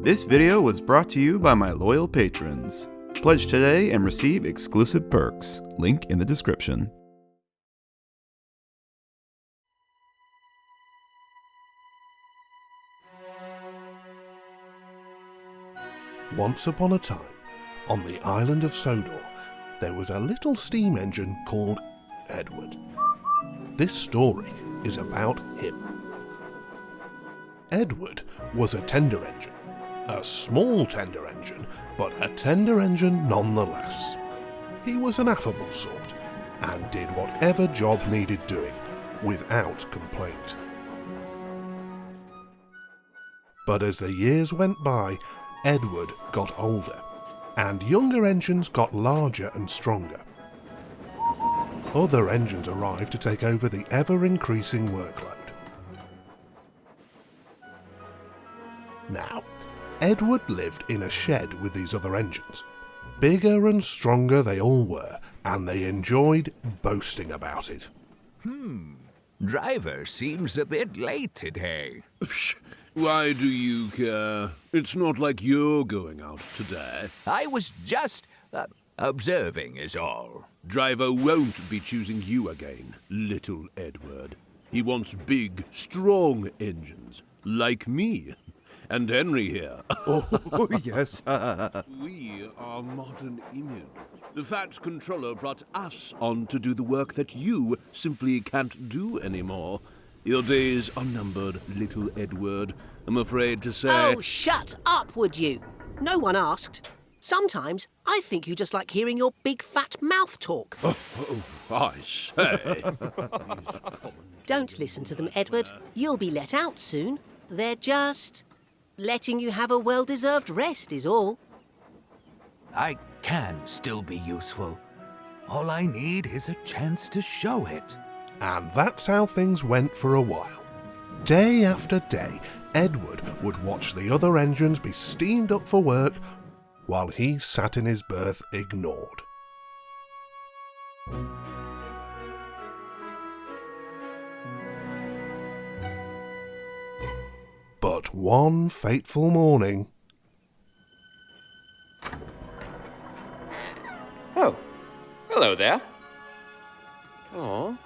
This video was brought to you by my loyal patrons. Pledge today and receive exclusive perks. Link in the description. Once upon a time, on the island of Sodor, there was a little steam engine called Edward. This story is about him. Edward was a tender engine. A small tender engine, but a tender engine nonetheless. He was an affable sort, and did whatever job needed doing, without complaint. But as the years went by, Edward got older, and younger engines got larger and stronger. Other engines arrived to take over the ever-increasing workload. Now, Edward lived in a shed with these other engines. Bigger and stronger they all were, and they enjoyed boasting about it. Driver seems a bit late today. Why do you care? It's not like you're going out today. I was just observing is all. Driver won't be choosing you again, little Edward. He wants big, strong engines, like me. And Henry here. Oh, yes. We are modern image. The Fat Controller brought us on to do the work that you simply can't do anymore. Your days are numbered, little Edward. I'm afraid to say... Oh, shut up, would you? No one asked. Sometimes I think you just like hearing your big fat mouth talk. I say. Don't listen to them, Edward. You'll be let out soon. They're just... letting you have a well-deserved rest is all. I can still be useful. All I need is a chance to show it. And that's how things went for a while. Day after day, Edward would watch the other engines be steamed up for work while he sat in his berth ignored. But one fateful morning... Oh, hello there. Aw,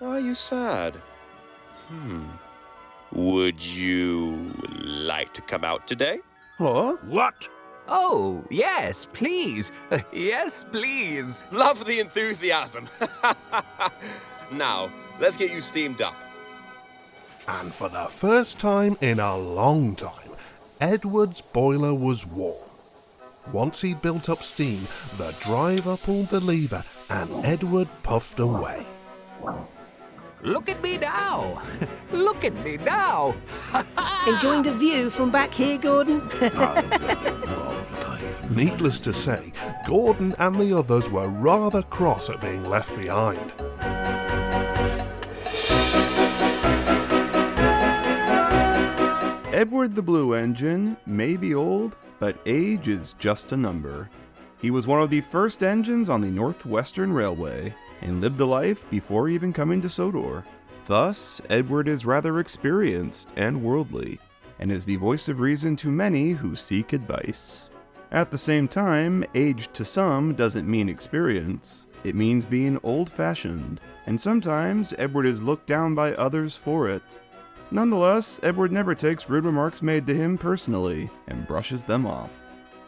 are you sad? Would you like to come out today? Huh? What? Oh, yes, please. Yes, please. Love the enthusiasm. Now, let's get you steamed up. And for the first time in a long time, Edward's boiler was warm. Once he'd built up steam, the driver pulled the lever and Edward puffed away. Look at me now. Look at me now. Enjoying the view from back here, Gordon? Needless to say, Gordon and the others were rather cross at being left behind. Edward the Blue Engine may be old, but age is just a number. He was one of the first engines on the Northwestern Railway, and lived a life before even coming to Sodor. Thus, Edward is rather experienced and worldly, and is the voice of reason to many who seek advice. At the same time, age to some doesn't mean experience. It means being old-fashioned, and sometimes Edward is looked down by others for it. Nonetheless, Edward never takes rude remarks made to him personally, and brushes them off.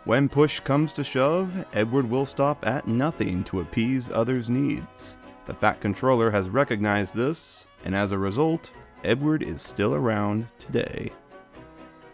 When push comes to shove, Edward will stop at nothing to appease others' needs. The Fat Controller has recognized this, and as a result, Edward is still around today.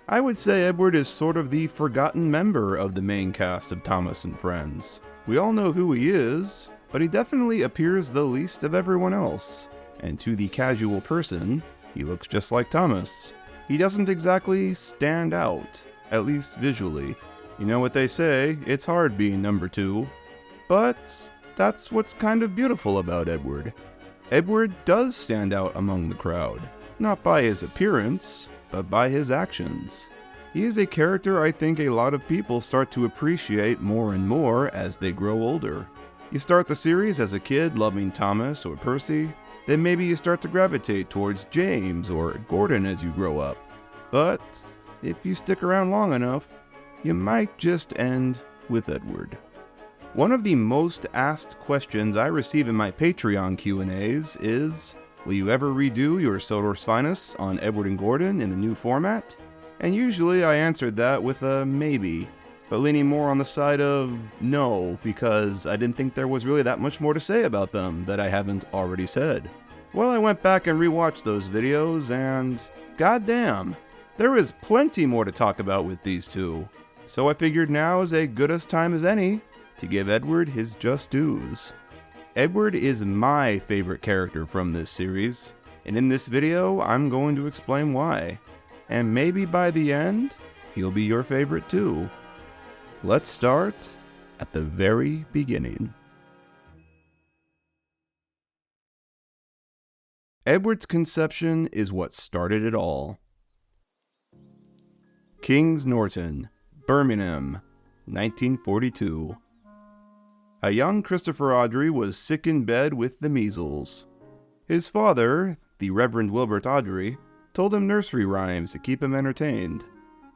I would say Edward is sort of the forgotten member of the main cast of Thomas and Friends. We all know who he is, but he definitely appears the least of everyone else. And to the casual person, he looks just like Thomas. He doesn't exactly stand out, at least visually. You know what they say, it's hard being number two. But that's what's kind of beautiful about Edward. Edward does stand out among the crowd, not by his appearance, but by his actions. He is a character I think a lot of people start to appreciate more and more as they grow older. You start the series as a kid loving Thomas or Percy, then maybe you start to gravitate towards James or Gordon as you grow up. But if you stick around long enough, you might just end with Edward. One of the most asked questions I receive in my Patreon Q&As is, will you ever redo your Sodor's Finest on Edward and Gordon in the new format? And usually I answered that with a maybe, but leaning more on the side of no, because I didn't think there was really that much more to say about them that I haven't already said. Well, I went back and rewatched those videos, and goddamn, there is plenty more to talk about with these two. So I figured now is as good a time as any to give Edward his just dues. Edward is my favorite character from this series, and in this video I'm going to explain why. And maybe by the end, he'll be your favorite too. Let's start at the very beginning. Edward's conception is what started it all. Kings Norton, Birmingham, 1942. A young Christopher Awdry was sick in bed with the measles. His father, the Reverend Wilbert Awdry, told him nursery rhymes to keep him entertained.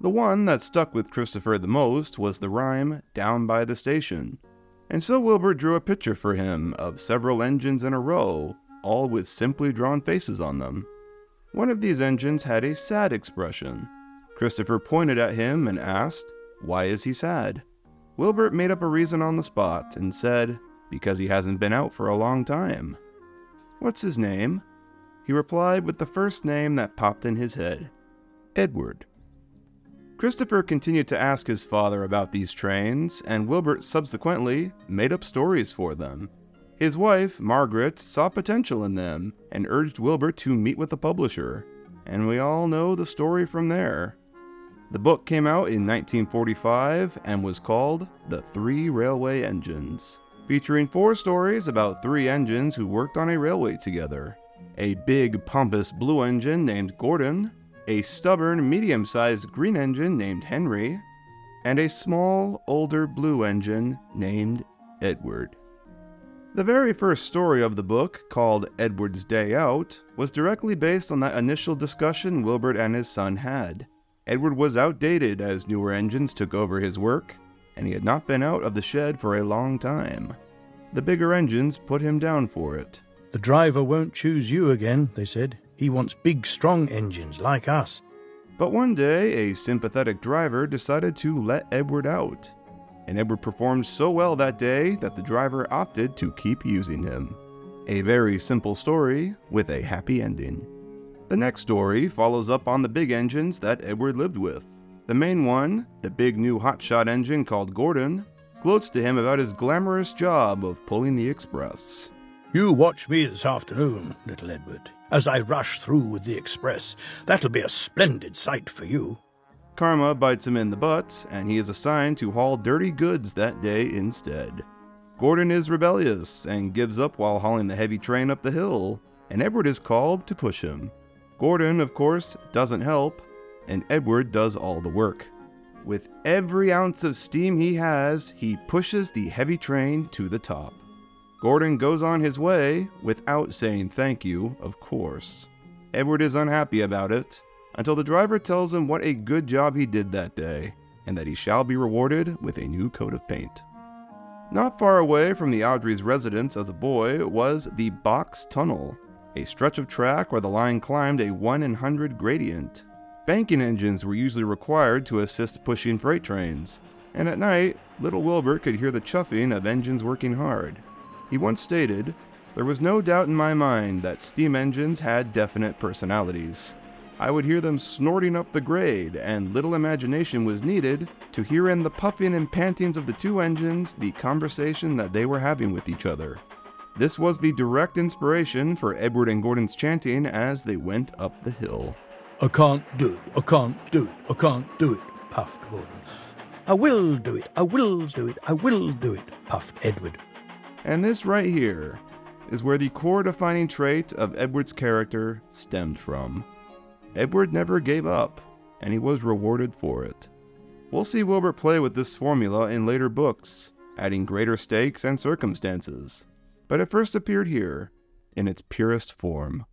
The one that stuck with Christopher the most was the rhyme, "Down by the Station." And so Wilbert drew a picture for him of several engines in a row, all with simply drawn faces on them. One of these engines had a sad expression. Christopher pointed at him and asked, "Why is he sad?" Wilbert made up a reason on the spot and said, "Because he hasn't been out for a long time." "What's his name?" He replied with the first name that popped in his head, Edward. Christopher continued to ask his father about these trains, and Wilbert subsequently made up stories for them. His wife, Margaret, saw potential in them and urged Wilbert to meet with the publisher, and we all know the story from there. The book came out in 1945 and was called The 3 Railway Engines, featuring 4 stories about 3 engines who worked on a railway together. A big, pompous blue engine named Gordon, a stubborn, medium-sized green engine named Henry, and a small, older blue engine named Edward. The very first story of the book, called Edward's Day Out, was directly based on that initial discussion Wilbert and his son had. Edward was outdated as newer engines took over his work, and he had not been out of the shed for a long time. The bigger engines put him down for it. "The driver won't choose you again," they said. "He wants big, strong engines like us." But one day, a sympathetic driver decided to let Edward out, and Edward performed so well that day that the driver opted to keep using him. A very simple story with a happy ending. The next story follows up on the big engines that Edward lived with. The main one, the big new hotshot engine called Gordon, gloats to him about his glamorous job of pulling the express. "You watch me this afternoon, little Edward, as I rush through with the express. That'll be a splendid sight for you." Karma bites him in the butt, and he is assigned to haul dirty goods that day instead. Gordon is rebellious and gives up while hauling the heavy train up the hill, and Edward is called to push him. Gordon, of course, doesn't help, and Edward does all the work. With every ounce of steam he has, he pushes the heavy train to the top. Gordon goes on his way without saying thank you, of course. Edward is unhappy about it, until the driver tells him what a good job he did that day, and that he shall be rewarded with a new coat of paint. Not far away from the Awdry's residence as a boy was the Box Tunnel, a stretch of track where the line climbed a 1 in 100 gradient. Banking engines were usually required to assist pushing freight trains, and at night, little Wilbert could hear the chuffing of engines working hard. He once stated, "There was no doubt in my mind that steam engines had definite personalities. I would hear them snorting up the grade, and little imagination was needed to hear in the puffing and pantings of the 2 engines the conversation that they were having with each other." This was the direct inspiration for Edward and Gordon's chanting as they went up the hill. "I can't do it, I can't do it, I can't do it," puffed Gordon. "I will do it, I will do it, I will do it," puffed Edward. And this right here is where the core defining trait of Edward's character stemmed from. Edward never gave up, and he was rewarded for it. We'll see Wilbert play with this formula in later books, adding greater stakes and circumstances, but it first appeared here, in its purest form.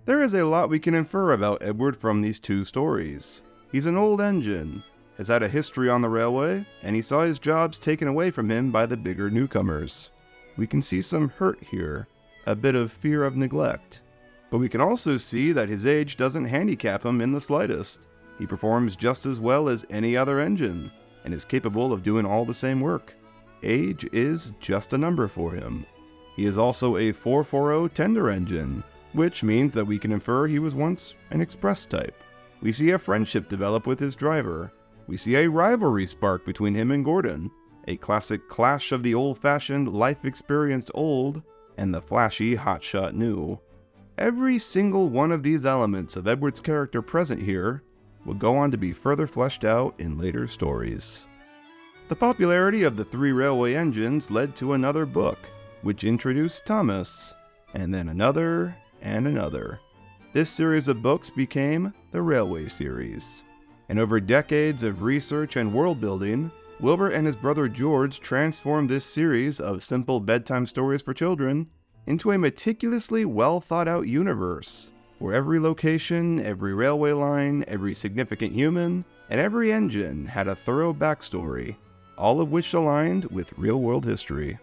There is a lot we can infer about Edward from these 2 stories. He's an old engine, has had a history on the railway, and he saw his jobs taken away from him by the bigger newcomers. We can see some hurt here, a bit of fear of neglect. But we can also see that his age doesn't handicap him in the slightest. He performs just as well as any other engine, and is capable of doing all the same work. Age is just a number for him. He is also a 440 tender engine, which means that we can infer he was once an express type. We see a friendship develop with his driver. We see a rivalry spark between him and Gordon, a classic clash of the old-fashioned, life-experienced old and the flashy hotshot new. Every single one of these elements of Edward's character present here will go on to be further fleshed out in later stories. The popularity of the 3 railway engines led to another book, which introduced Thomas, and then another and another. This series of books became the Railway Series. And over decades of research and world building, Wilbur and his brother George transformed this series of simple bedtime stories for children into a meticulously well thought out universe, where every location, every railway line, every significant human, and every engine had a thorough backstory, all of which aligned with real-world history.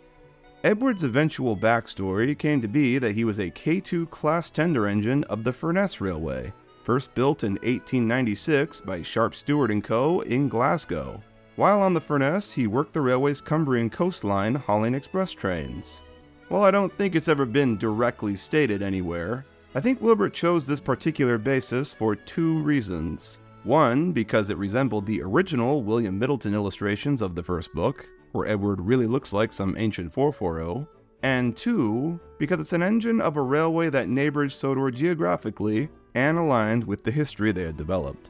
Edward's eventual backstory came to be that he was a K2 class tender engine of the Furness Railway, first built in 1896 by Sharp Stewart & Co. in Glasgow. While on the Furness, he worked the railway's Cumbrian coastline hauling express trains. While I don't think it's ever been directly stated anywhere, I think Wilbur chose this particular basis for 2 reasons. One, because it resembled the original William Middleton illustrations of the first book, where Edward really looks like some ancient 440, and 2, because it's an engine of a railway that neighbored Sodor geographically and aligned with the history they had developed.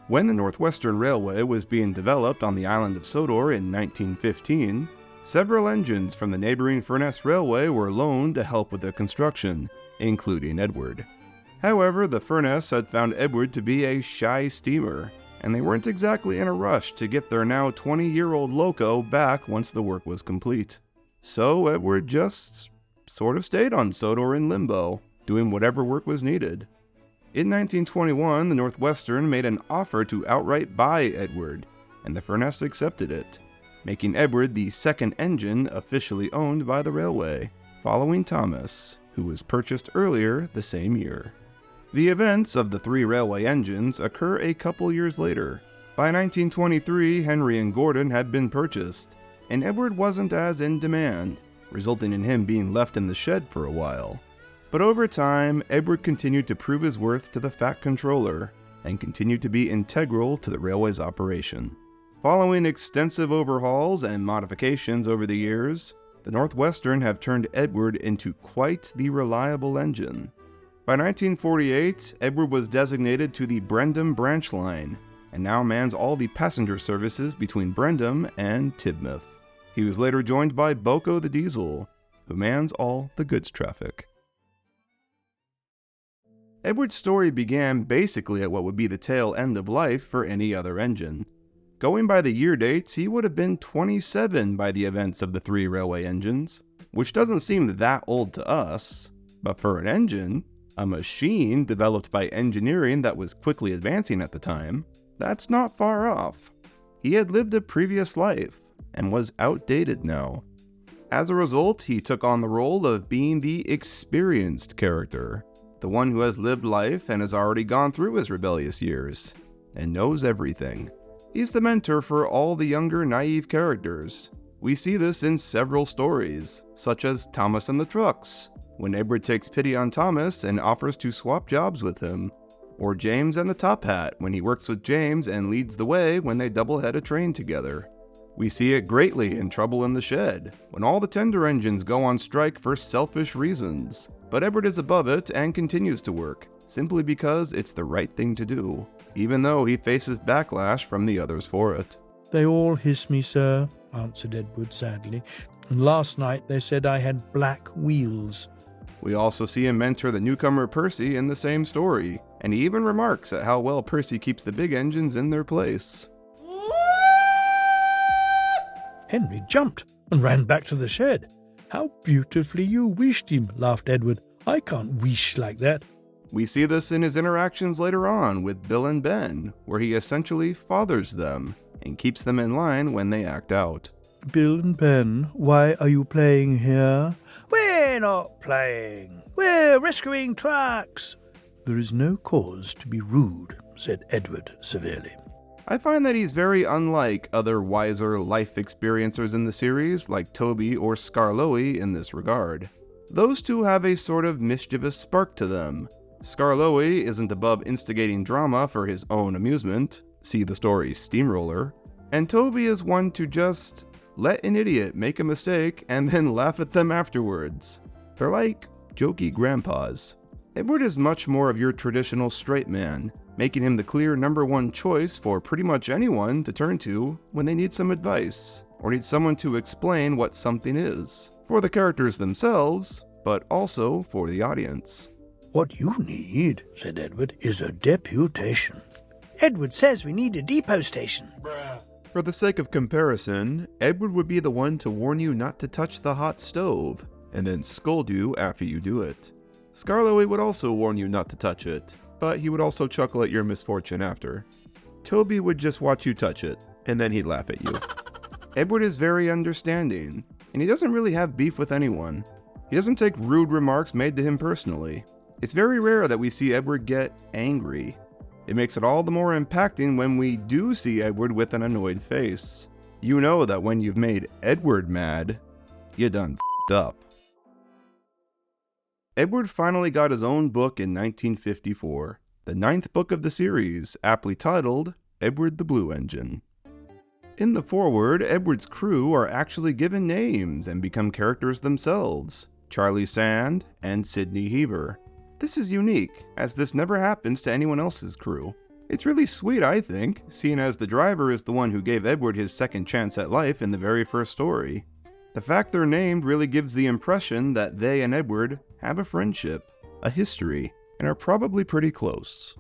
When the Northwestern Railway was being developed on the island of Sodor in 1915, several engines from the neighboring Furness Railway were loaned to help with the construction, including Edward. However, the Furness had found Edward to be a shy steamer, and they weren't exactly in a rush to get their now 20-year-old loco back once the work was complete. So Edward just sort of stayed on Sodor in limbo, doing whatever work was needed. In 1921, the Northwestern made an offer to outright buy Edward, and the Furness accepted it, making Edward the second engine officially owned by the railway, following Thomas, who was purchased earlier the same year. The events of the 3 railway engines occur a couple years later. By 1923, Henry and Gordon had been purchased, and Edward wasn't as in demand, resulting in him being left in the shed for a while. But over time, Edward continued to prove his worth to the Fat Controller, and continued to be integral to the railway's operation. Following extensive overhauls and modifications over the years, the Northwestern have turned Edward into quite the reliable engine. By 1948, Edward was designated to the Brendam branch line, and now mans all the passenger services between Brendam and Tidmouth. He was later joined by Boko the Diesel, who mans all the goods traffic. Edward's story began basically at what would be the tail end of life for any other engine. Going by the year dates, he would have been 27 by the events of the 3 railway engines, which doesn't seem that old to us, but for an engine, a machine developed by engineering that was quickly advancing at the time, that's not far off. He had lived a previous life, and was outdated now. As a result, he took on the role of being the experienced character, the one who has lived life and has already gone through his rebellious years, and knows everything. He's the mentor for all the younger, naive characters. We see this in several stories, such as Thomas and the Trucks, when Edward takes pity on Thomas and offers to swap jobs with him, or James and the Top Hat, when he works with James and leads the way when they double-head a train together. We see it greatly in Trouble in the Shed, when all the tender engines go on strike for selfish reasons, but Edward is above it and continues to work, simply because it's the right thing to do, even though he faces backlash from the others for it. "They all hiss me, sir," answered Edward sadly, "and last night they said I had black wheels." We also see him mentor the newcomer Percy in the same story, and he even remarks at how well Percy keeps the big engines in their place. Henry jumped and ran back to the shed. "How beautifully you wished him," laughed Edward. "I can't wish like that." We see this in his interactions later on with Bill and Ben, where he essentially fathers them and keeps them in line when they act out. Bill and Ben, why are you playing here? We're not playing. We're rescuing trucks. There is no cause to be rude, said Edward severely. I find that he's very unlike other wiser life experiencers in the series, like Toby or Skarloey in this regard. Those two have a sort of mischievous spark to them. Skarloey isn't above instigating drama for his own amusement, see the story Steamroller, and Toby is one to just let an idiot make a mistake and then laugh at them afterwards. They're like jokey grandpas. Edward is much more of your traditional straight man, making him the clear number one choice for pretty much anyone to turn to when they need some advice, or need someone to explain what something is, for the characters themselves, but also for the audience. What you need, said Edward, is a deputation. Edward says we need a depot station. For the sake of comparison, Edward would be the one to warn you not to touch the hot stove, and then scold you after you do it. Skarloey would also warn you not to touch it, but he would also chuckle at your misfortune after. Toby would just watch you touch it, and then he'd laugh at you. Edward is very understanding, and he doesn't really have beef with anyone. He doesn't take rude remarks made to him personally. It's very rare that we see Edward get angry. It makes it all the more impacting when we do see Edward with an annoyed face. You know that when you've made Edward mad, you done f***ed up. Edward finally got his own book in 1954, the 9th book of the series, aptly titled Edward the Blue Engine. In the foreword, Edward's crew are actually given names and become characters themselves, Charlie Sand and Sidney Heber. This is unique, as this never happens to anyone else's crew. It's really sweet, I think, seeing as the driver is the one who gave Edward his second chance at life in the very first story. The fact they're named really gives the impression that they and Edward have a friendship, a history, and are probably pretty close.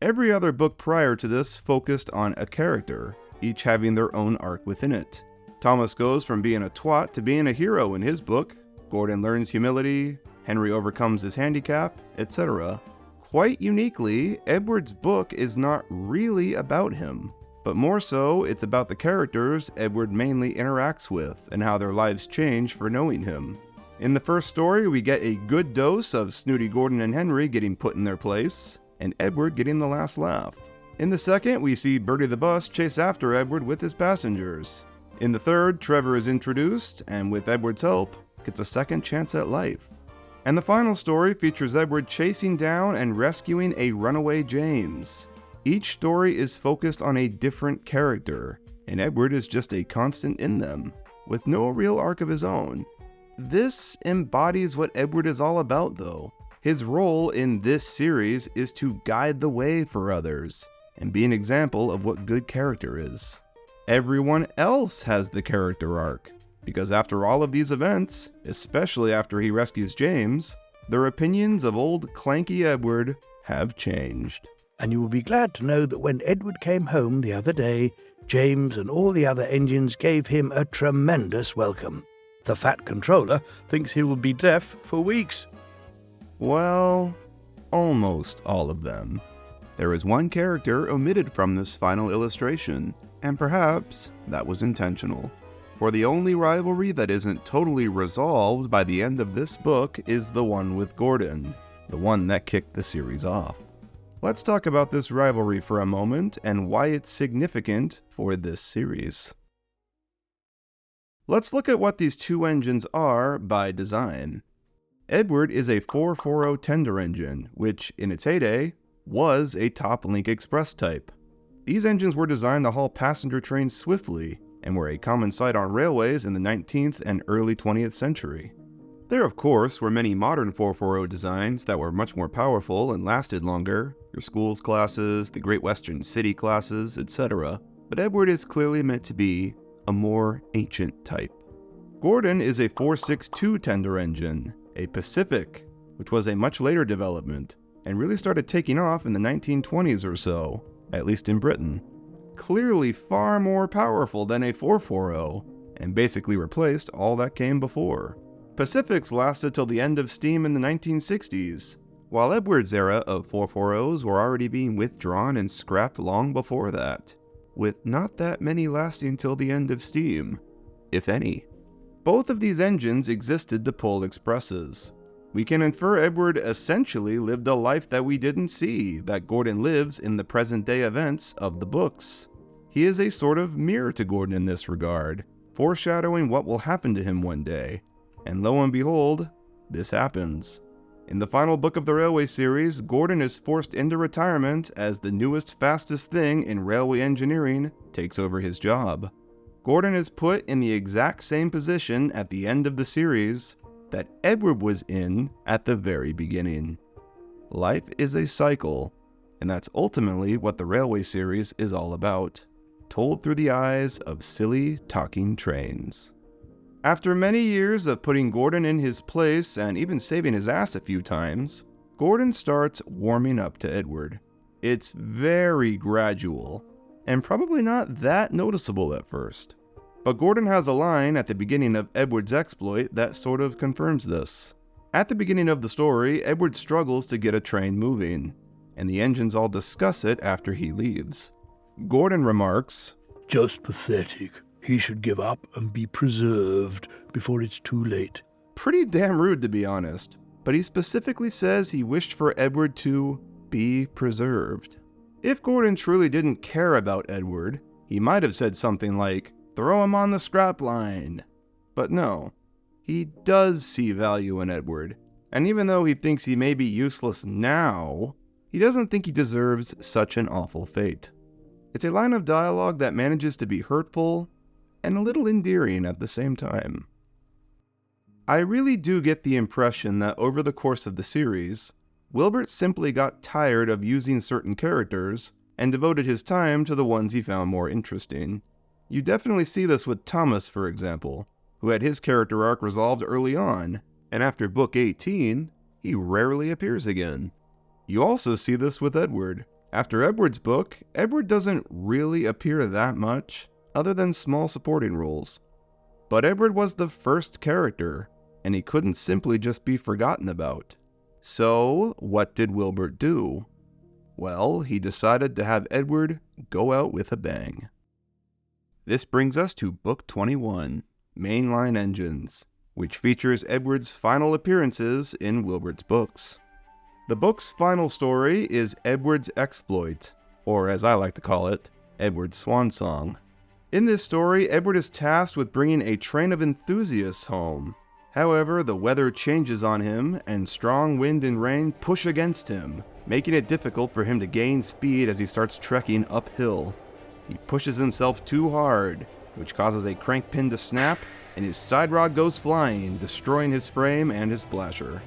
Every other book prior to this focused on a character, each having their own arc within it. Thomas goes from being a twat to being a hero in his book, Gordon learns humility, Henry overcomes his handicap, etc. Quite uniquely, Edward's book is not really about him, but more so, it's about the characters Edward mainly interacts with and how their lives change for knowing him. In the first story, we get a good dose of snooty Gordon and Henry getting put in their place, and Edward getting the last laugh. In the second, we see Bertie the bus chase after Edward with his passengers. In the third, Trevor is introduced, and with Edward's help, gets a second chance at life. And the final story features Edward chasing down and rescuing a runaway James. Each story is focused on a different character, and Edward is just a constant in them, with no real arc of his own. This embodies what Edward is all about, though. His role in this series is to guide the way for others, and be an example of what good character is. Everyone else has the character arc, because after all of these events, especially after he rescues James, their opinions of old clanky Edward have changed. And you will be glad to know that when Edward came home the other day, James and all the other engines gave him a tremendous welcome. The fat controller thinks he will be deaf for weeks. Well, almost all of them. There is one character omitted from this final illustration, and perhaps that was intentional. For the only rivalry that isn't totally resolved by the end of this book is the one with Gordon, the one that kicked the series off. Let's talk about this rivalry for a moment and why it's significant for this series. Let's look at what these two engines are by design. Edward is a 440 tender engine, which, in its heyday, was a top link express type. These engines were designed to haul passenger trains swiftly, and were a common sight on railways in the 19th and early 20th century. There, of course, were many modern 440 designs that were much more powerful and lasted longer, your schools classes, the Great Western City classes, etc., but Edward is clearly meant to be a more ancient type. Gordon is a 462 tender engine, a Pacific, which was a much later development, and really started taking off in the 1920s or so, at least in Britain. Clearly far more powerful than a 440, and basically replaced all that came before. Pacifics lasted till the end of steam in the 1960s, while Edward's era of 440s were already being withdrawn and scrapped long before that, with not that many lasting till the end of steam, if any. Both of these engines existed to pull expresses. We can infer Edward essentially lived a life that we didn't see, that Gordon lives in the present-day events of the books. He is a sort of mirror to Gordon in this regard, foreshadowing what will happen to him one day. And lo and behold, this happens. In the final book of the Railway series, Gordon is forced into retirement as the newest, fastest thing in railway engineering takes over his job. Gordon is put in the exact same position at the end of the series that Edward was in at the very beginning. Life is a cycle, and that's ultimately what the Railway series is all about, told through the eyes of silly talking trains. After many years of putting Gordon in his place and even saving his ass a few times, Gordon starts warming up to Edward. It's very gradual, and probably not that noticeable at first. But Gordon has a line at the beginning of Edward's exploit that sort of confirms this. At the beginning of the story, Edward struggles to get a train moving, and the engines all discuss it after he leaves. Gordon remarks, "Just pathetic. He should give up and be preserved before it's too late." Pretty damn rude, to be honest, but he specifically says he wished for Edward to be preserved. If Gordon truly didn't care about Edward, he might have said something like, "Throw him on the scrap line." But no, he does see value in Edward, and even though he thinks he may be useless now, he doesn't think he deserves such an awful fate. It's a line of dialogue that manages to be hurtful and a little endearing at the same time. I really do get the impression that over the course of the series, Wilbert simply got tired of using certain characters and devoted his time to the ones he found more interesting. You definitely see this with Thomas, for example, who had his character arc resolved early on, and after book 18, he rarely appears again. You also see this with Edward. After Edward's book, Edward doesn't really appear that much, other than small supporting roles. But Edward was the first character, and he couldn't simply just be forgotten about. So, what did Wilbert do? Well, he decided to have Edward go out with a bang. This brings us to Book 21, Mainline Engines, which features Edward's final appearances in Wilbert's books. The book's final story is Edward's Exploit, or as I like to call it, Edward's Swan Song. In this story, Edward is tasked with bringing a train of enthusiasts home. However, the weather changes on him, and strong wind and rain push against him, making it difficult for him to gain speed as he starts trekking uphill. He pushes himself too hard, which causes a crank pin to snap, and his side rod goes flying, destroying his frame and his splasher.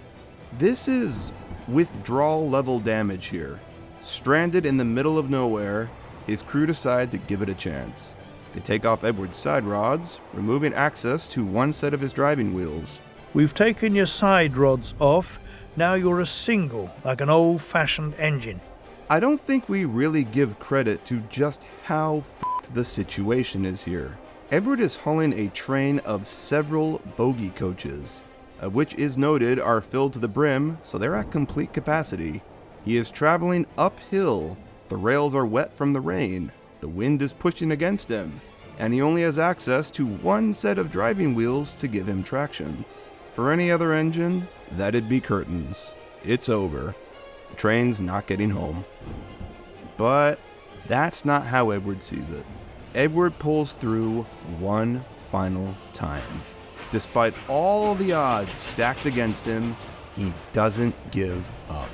This is withdrawal level damage here. Stranded in the middle of nowhere, his crew decide to give it a chance. They take off Edward's side rods, removing access to one set of his driving wheels. "We've taken your side rods off. Now you're a single, like an old-fashioned engine." I don't think we really give credit to just how f***ed the situation is here. Edward is hauling a train of several bogie coaches, which is noted are filled to the brim, so they're at complete capacity. He is traveling uphill. The rails are wet from the rain. The wind is pushing against him, and he only has access to one set of driving wheels to give him traction. For any other engine, that'd be curtains. It's over. The train's not getting home. But that's not how Edward sees it. Edward pulls through one final time. Despite all the odds stacked against him, he doesn't give up.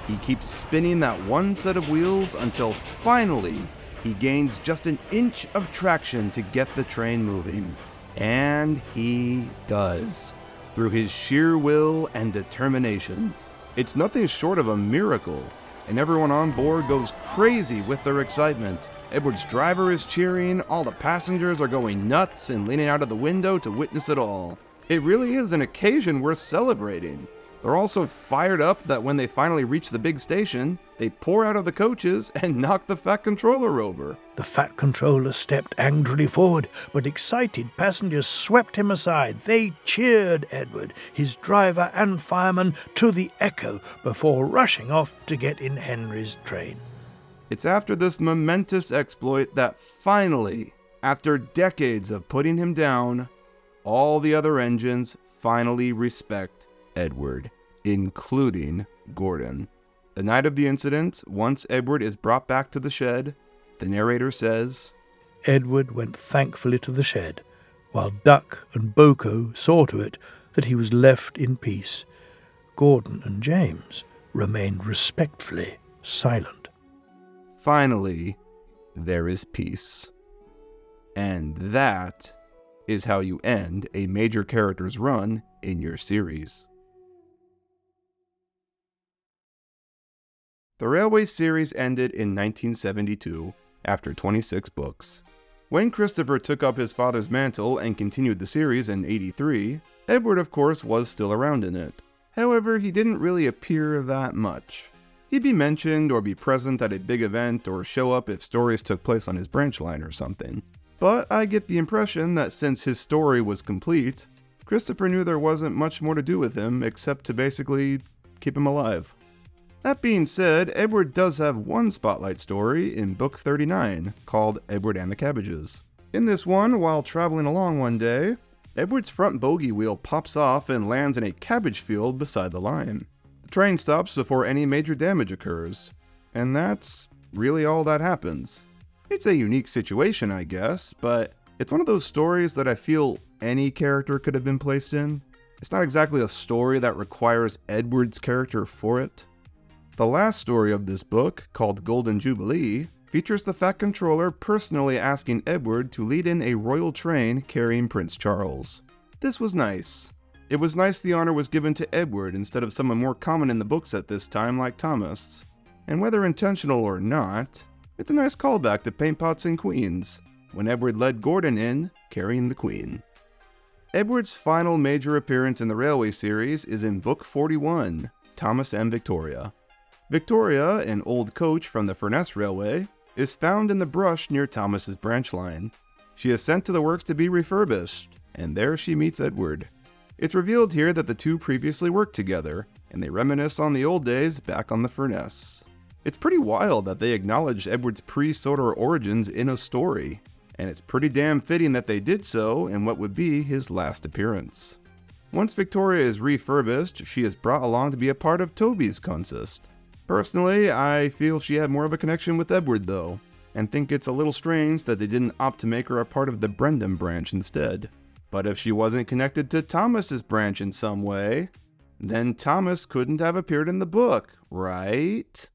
He keeps spinning that one set of wheels until finally he gains just an inch of traction to get the train moving. And he does, through his sheer will and determination. It's nothing short of a miracle, and everyone on board goes crazy with their excitement. Edward's driver is cheering, all the passengers are going nuts and leaning out of the window to witness it all. It really is an occasion worth celebrating. They're all so fired up that when they finally reach the big station, they pour out of the coaches and knock the Fat Controller over. The Fat Controller stepped angrily forward, but excited passengers swept him aside. They cheered Edward, his driver and fireman, to the echo before rushing off to get in Henry's train. It's after this momentous exploit that finally, after decades of putting him down, all the other engines finally respect Edward, including Gordon. The night of the incident, once Edward is brought back to the shed, the narrator says, Edward went thankfully to the shed, while Duck and Boko saw to it that he was left in peace. Gordon and James remained respectfully silent. Finally, there is peace. And that is how you end a major character's run in your series. The Railway series ended in 1972, after 26 books. When Christopher took up his father's mantle and continued the series in 83, Edward of course was still around in it. However, he didn't really appear that much. He'd be mentioned or be present at a big event or show up if stories took place on his branch line or something. But I get the impression that since his story was complete, Christopher knew there wasn't much more to do with him except to basically keep him alive. That being said, Edward does have one spotlight story in book 39, called Edward and the Cabbages. In this one, while traveling along one day, Edward's front bogie wheel pops off and lands in a cabbage field beside the line. The train stops before any major damage occurs, and that's really all that happens. It's a unique situation, I guess, but it's one of those stories that I feel any character could have been placed in. It's not exactly a story that requires Edward's character for it. The last story of this book, called Golden Jubilee, features the Fat Controller personally asking Edward to lead in a royal train carrying Prince Charles. This was nice. It was nice the honor was given to Edward instead of someone more common in the books at this time like Thomas. And whether intentional or not, it's a nice callback to Paint Pots and Queens, when Edward led Gordon in, carrying the Queen. Edward's final major appearance in the Railway series is in Book 41, Thomas and Victoria. Victoria, an old coach from the Furness Railway, is found in the brush near Thomas's branch line. She is sent to the works to be refurbished, and there she meets Edward. It's revealed here that the two previously worked together, and they reminisce on the old days back on the Furness. It's pretty wild that they acknowledge Edward's pre-Sodor origins in a story, and it's pretty damn fitting that they did so in what would be his last appearance. Once Victoria is refurbished, she is brought along to be a part of Toby's consist. Personally, I feel she had more of a connection with Edward though, and think it's a little strange that they didn't opt to make her a part of the Brendan branch instead. But if she wasn't connected to Thomas's branch in some way, then Thomas couldn't have appeared in the book, right?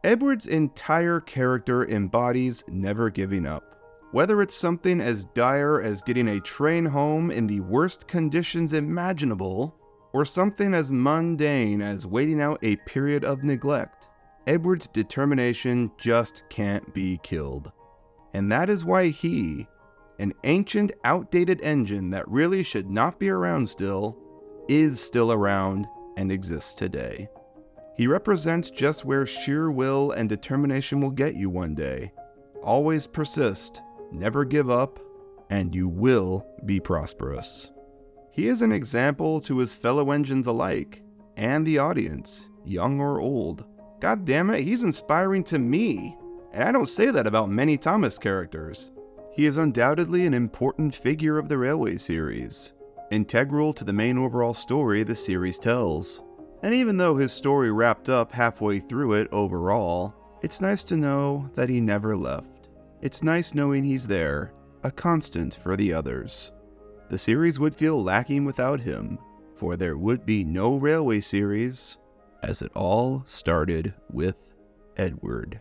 Edward's entire character embodies never giving up. Whether it's something as dire as getting a train home in the worst conditions imaginable, or something as mundane as waiting out a period of neglect, Edward's determination just can't be killed. And that is why he, an ancient, outdated engine that really should not be around still, is still around and exists today. He represents just where sheer will and determination will get you one day. Always persist, never give up, and you will be prosperous. He is an example to his fellow engines alike, and the audience, young or old. God damn it, he's inspiring to me, and I don't say that about many Thomas characters. He is undoubtedly an important figure of the Railway series, integral to the main overall story the series tells. And even though his story wrapped up halfway through it overall, it's nice to know that he never left. It's nice knowing he's there, a constant for the others. The series would feel lacking without him, for there would be no Railway series, as it all started with Edward,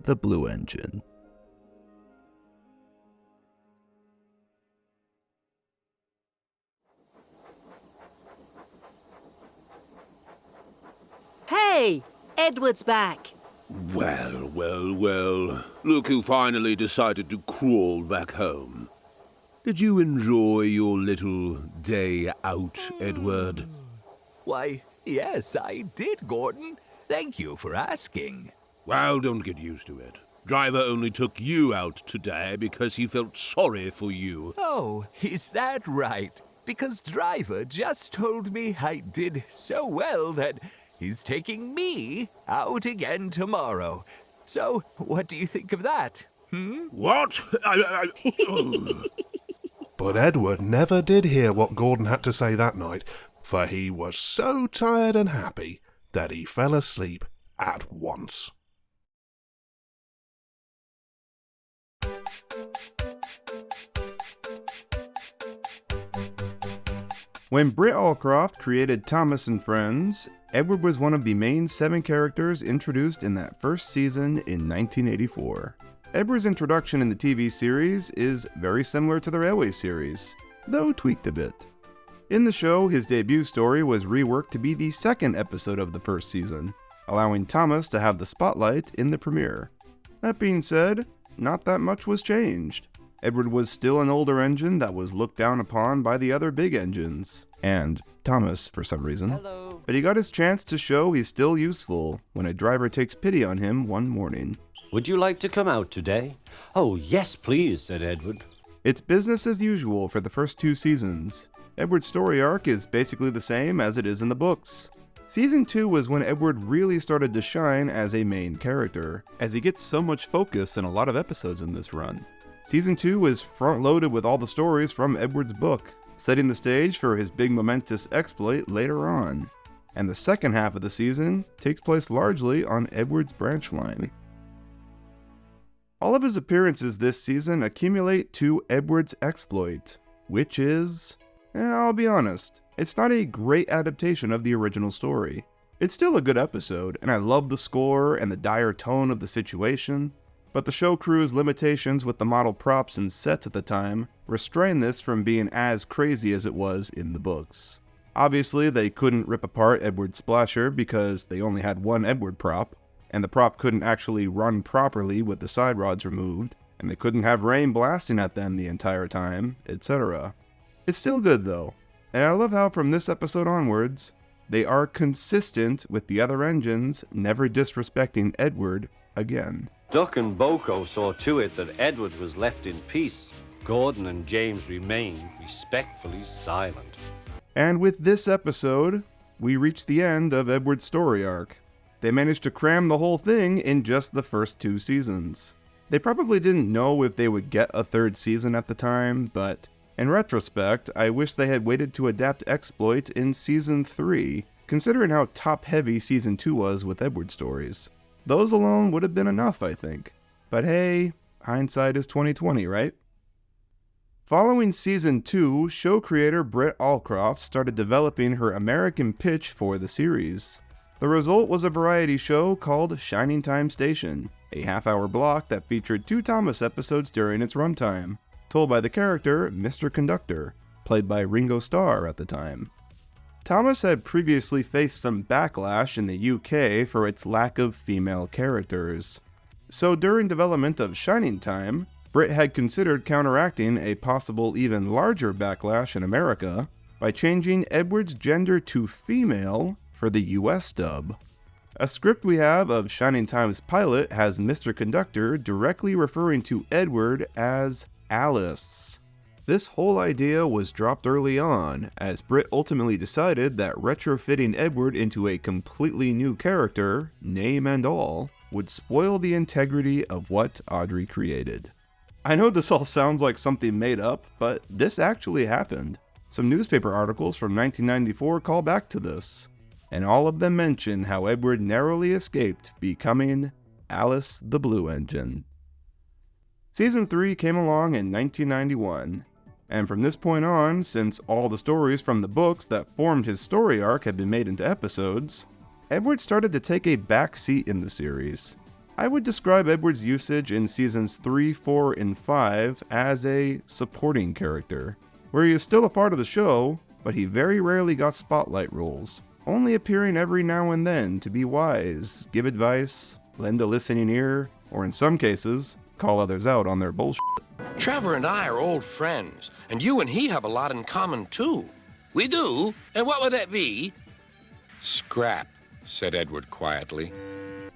the Blue Engine. Hey, Edward's back. Well, well, well. Look who finally decided to crawl back home. Did you enjoy your little day out, Edward? Why, yes, I did, Gordon. Thank you for asking. Well, don't get used to it. Driver only took you out today because he felt sorry for you. Oh, is that right? Because Driver just told me I did so well that he's taking me out again tomorrow. So, what do you think of that? What? Oh. But Edward never did hear what Gordon had to say that night, for he was so tired and happy that he fell asleep at once. When Britt Allcroft created Thomas and Friends, Edward was one of the main 7 characters introduced in that first season in 1984. Edward's introduction in the TV series is very similar to the Railway series, though tweaked a bit. In the show, his debut story was reworked to be the second episode of the first season, allowing Thomas to have the spotlight in the premiere. That being said, not that much was changed. Edward was still an older engine that was looked down upon by the other big engines, and Thomas for some reason. Hello. But he got his chance to show he's still useful when a driver takes pity on him one morning. Would you like to come out today? Oh, yes, please, said Edward. It's business as usual for the first 2 seasons. Edward's story arc is basically the same as it is in the books. Season 2 was when Edward really started to shine as a main character, as he gets so much focus in a lot of episodes in this run. Season 2 is front-loaded with all the stories from Edward's book, setting the stage for his big momentous exploit later on. And the second half of the season takes place largely on Edward's branch line. All of his appearances this season accumulate to Edward's exploit, which is, I'll be honest, it's not a great adaptation of the original story. It's still a good episode, and I love the score and the dire tone of the situation, but the show crew's limitations with the model props and sets at the time restrained this from being as crazy as it was in the books. Obviously, they couldn't rip apart Edward's splasher because they only had one Edward prop, and the prop couldn't actually run properly with the side rods removed, and they couldn't have rain blasting at them the entire time, etc. It's still good though, and I love how from this episode onwards, they are consistent with the other engines never disrespecting Edward again. Duck and Boko saw to it that Edward was left in peace. Gordon and James remained respectfully silent. And with this episode, we reach the end of Edward's story arc. They managed to cram the whole thing in just the first 2 seasons. They probably didn't know if they would get a 3rd season at the time, but in retrospect, I wish they had waited to adapt Exploit in Season 3, considering how top-heavy Season 2 was with Edward stories. Those alone would have been enough, I think. But hey, hindsight is 20/20, right? Following Season 2, show creator Britt Allcroft started developing her American pitch for the series. The result was a variety show called Shining Time Station, a half-hour block that featured 2 Thomas episodes during its runtime, told by the character Mr. Conductor, played by Ringo Starr at the time. Thomas had previously faced some backlash in the UK for its lack of female characters. So during development of Shining Time, Britt had considered counteracting a possible even larger backlash in America by changing Edward's gender to female for the US dub. A script we have of Shining Time's pilot has Mr. Conductor directly referring to Edward as Alice. This whole idea was dropped early on, as Britt ultimately decided that retrofitting Edward into a completely new character, name and all, would spoil the integrity of what Audrey created. I know this all sounds like something made up, but this actually happened. Some newspaper articles from 1994 call back to this, and all of them mention how Edward narrowly escaped becoming Alice the Blue Engine. Season 3 came along in 1991. And from this point on, since all the stories from the books that formed his story arc had been made into episodes, Edward started to take a back seat in the series. I would describe Edward's usage in seasons 3, 4, and 5 as a supporting character, where he is still a part of the show, but he very rarely got spotlight roles, only appearing every now and then to be wise, give advice, lend a listening ear, or in some cases, call others out on their bullshit. Trevor and I are old friends, and you and he have a lot in common, too. We do? And what would that be? Scrap, said Edward quietly.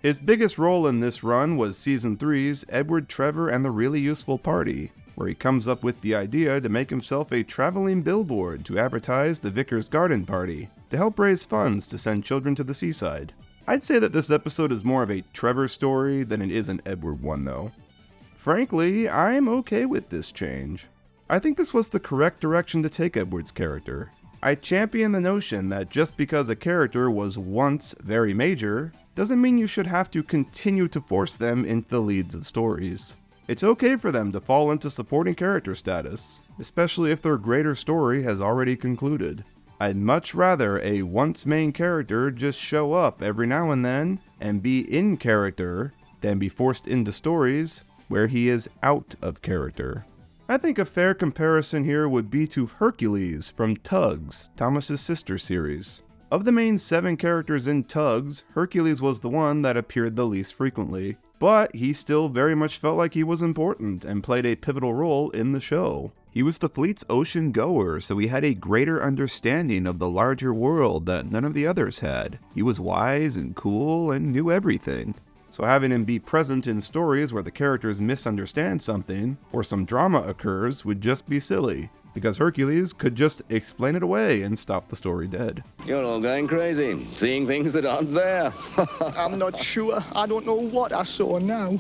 His biggest role in this run was Season 3's Edward, Trevor, and the Really Useful Party, where he comes up with the idea to make himself a traveling billboard to advertise the Vicar's Garden Party, to help raise funds to send children to the seaside. I'd say that this episode is more of a Trevor story than it is an Edward one, though. Frankly, I'm okay with this change. I think this was the correct direction to take Edward's character. I champion the notion that just because a character was once very major, doesn't mean you should have to continue to force them into the leads of stories. It's okay for them to fall into supporting character status, especially if their greater story has already concluded. I'd much rather a once main character just show up every now and then and be in character than be forced into stories where he is out of character. I think a fair comparison here would be to Hercules from Tugs, Thomas's sister series. Of the main 7 characters in Tugs, Hercules was the one that appeared the least frequently, but he still very much felt like he was important and played a pivotal role in the show. He was the fleet's ocean goer, so he had a greater understanding of the larger world that none of the others had. He was wise and cool and knew everything. So having him be present in stories where the characters misunderstand something, or some drama occurs, would just be silly, because Hercules could just explain it away and stop the story dead. You're all going crazy, seeing things that aren't there. I'm not sure. I don't know what I saw now.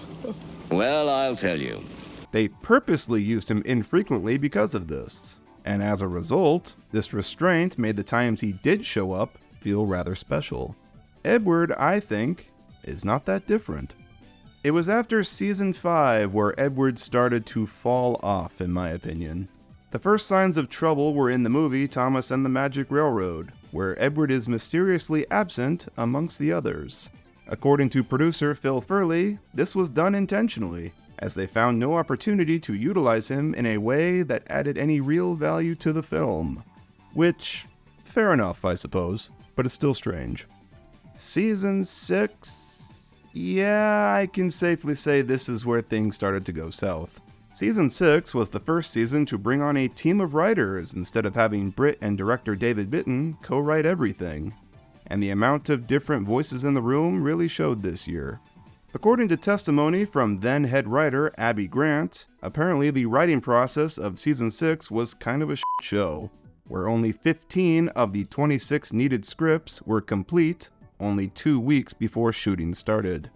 Well, I'll tell you. They purposely used him infrequently because of this, and as a result, this restraint made the times he did show up feel rather special. Edward, I think, is not that different. It was after Season 5 where Edward started to fall off, in my opinion. The first signs of trouble were in the movie Thomas and the Magic Railroad, where Edward is mysteriously absent amongst the others. According to producer Phil Furley, this was done intentionally, as they found no opportunity to utilize him in a way that added any real value to the film. Which, fair enough, I suppose, but it's still strange. Season 6... yeah, I can safely say this is where things started to go south. Season 6 was the first season to bring on a team of writers instead of having Britt and director David Bitton co-write everything. And the amount of different voices in the room really showed this year. According to testimony from then head writer Abby Grant, apparently the writing process of Season 6 was kind of a shit show, where only 15 of the 26 needed scripts were complete only 2 weeks before shooting started.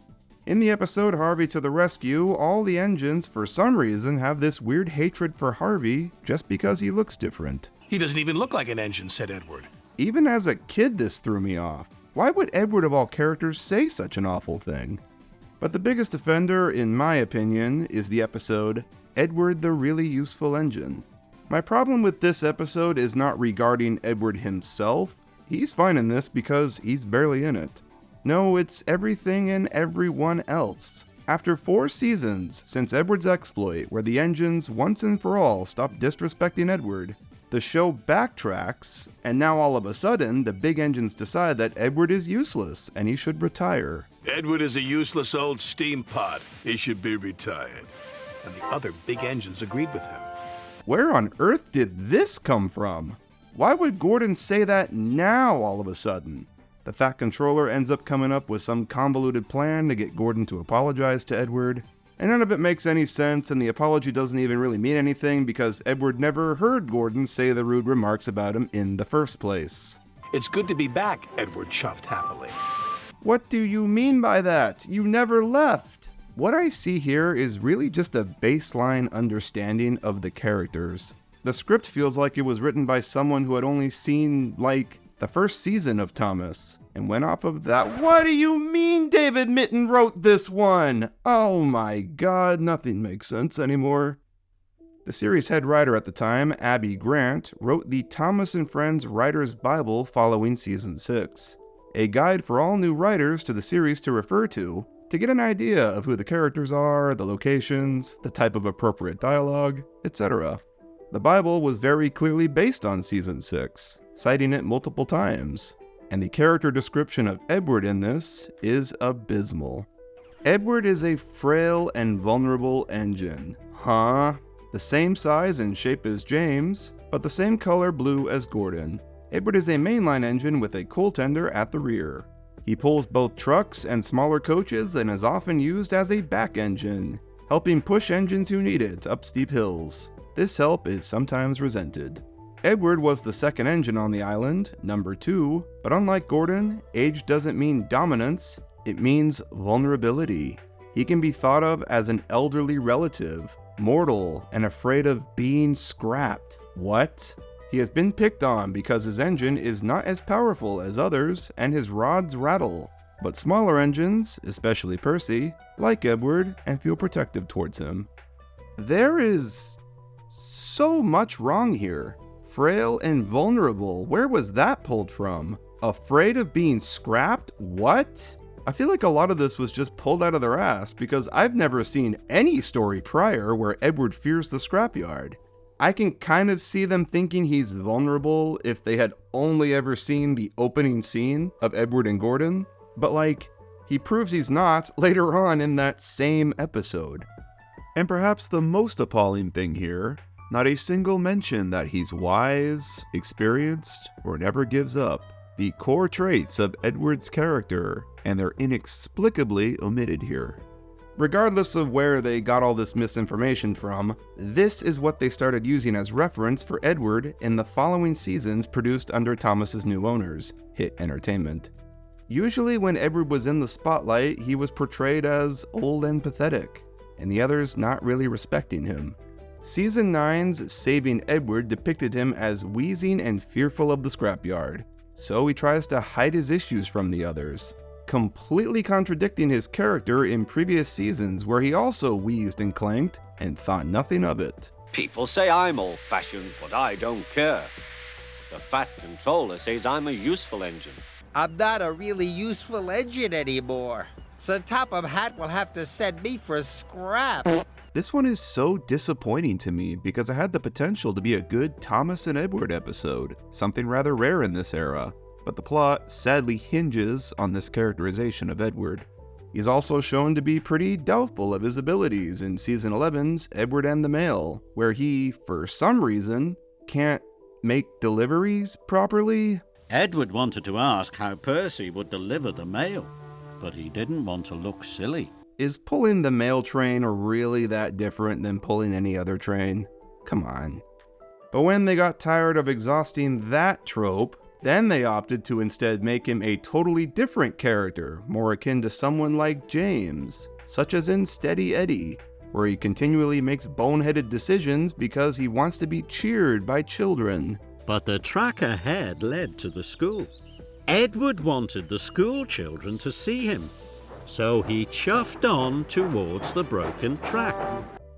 In the episode Harvey to the Rescue, all the engines for some reason have this weird hatred for Harvey just because he looks different. He doesn't even look like an engine, said Edward. Even as a kid this threw me off. Why would Edward of all characters say such an awful thing? But the biggest offender, in my opinion, is the episode Edward the Really Useful Engine. My problem with this episode is not regarding Edward himself. He's fine in this because he's barely in it. No, it's everything and everyone else. After 4 seasons since Edward's exploit, where the engines once and for all stopped disrespecting Edward, the show backtracks, and now all of a sudden, the big engines decide that Edward is useless and he should retire. Edward is a useless old steam pot. He should be retired. And the other big engines agreed with him. Where on earth did this come from? Why would Gordon say that now all of a sudden? The Fat Controller ends up coming up with some convoluted plan to get Gordon to apologize to Edward, and none of it makes any sense, and the apology doesn't even really mean anything because Edward never heard Gordon say the rude remarks about him in the first place. It's good to be back, Edward chuffed happily. What do you mean by that? You never left! What I see here is really just a baseline understanding of the characters. The script feels like it was written by someone who had only seen, like, the first season of Thomas, and went off of that. What do you mean David Mitton wrote this one? Oh my god, nothing makes sense anymore. The series head writer at the time, Abby Grant, wrote the Thomas and Friends Writer's Bible following Season 6, a guide for all new writers to the series to refer to get an idea of who the characters are, the locations, the type of appropriate dialogue, etc. The Bible was very clearly based on Season 6, citing it multiple times, and the character description of Edward in this is abysmal. Edward is a frail and vulnerable engine. Huh? the same size and shape as James, but the same color blue as Gordon. Edward is a mainline engine with a coal tender at the rear. He pulls both trucks and smaller coaches and is often used as a back engine, helping push engines who need it up steep hills. This help is sometimes resented. Edward was the second engine on the island, number 2, but unlike Gordon, age doesn't mean dominance, it means vulnerability. He can be thought of as an elderly relative, mortal, and afraid of being scrapped. What? He has been picked on because his engine is not as powerful as others and his rods rattle. But smaller engines, especially Percy, like Edward and feel protective towards him. There is so much wrong here. Frail and vulnerable, where was that pulled from? Afraid of being scrapped? What? I feel like a lot of this was just pulled out of their ass because I've never seen any story prior where Edward fears the scrapyard. I can kind of see them thinking he's vulnerable if they had only ever seen the opening scene of Edward and Gordon, but like, he proves he's not later on in that same episode. And perhaps the most appalling thing here, not a single mention that he's wise, experienced, or never gives up. The core traits of Edward's character, and they're inexplicably omitted here. Regardless of where they got all this misinformation from, this is what they started using as reference for Edward in the following seasons produced under Thomas's new owners, Hit Entertainment. Usually when Edward was in the spotlight, he was portrayed as old and pathetic, and the others not really respecting him. Season 9's Saving Edward depicted him as wheezing and fearful of the scrapyard, so he tries to hide his issues from the others, completely contradicting his character in previous seasons where he also wheezed and clanked and thought nothing of it. People say I'm old-fashioned, but I don't care. The Fat Controller says I'm a useful engine. I'm not a really useful engine anymore, so Top of Hat will have to send me for scrap. This one is so disappointing to me because it had the potential to be a good Thomas and Edward episode, something rather rare in this era. But the plot sadly hinges on this characterization of Edward. He's also shown to be pretty doubtful of his abilities in Season 11's Edward and the Mail, where he, for some reason, can't make deliveries properly. Edward wanted to ask how Percy would deliver the mail, but he didn't want to look silly. Is pulling the mail train really that different than pulling any other train? Come on. But when they got tired of exhausting that trope, then they opted to instead make him a totally different character, more akin to someone like James, such as in Steady Eddie, where he continually makes boneheaded decisions because he wants to be cheered by children. But the track ahead led to the school. Edward wanted the school children to see him, so he chuffed on towards the broken track.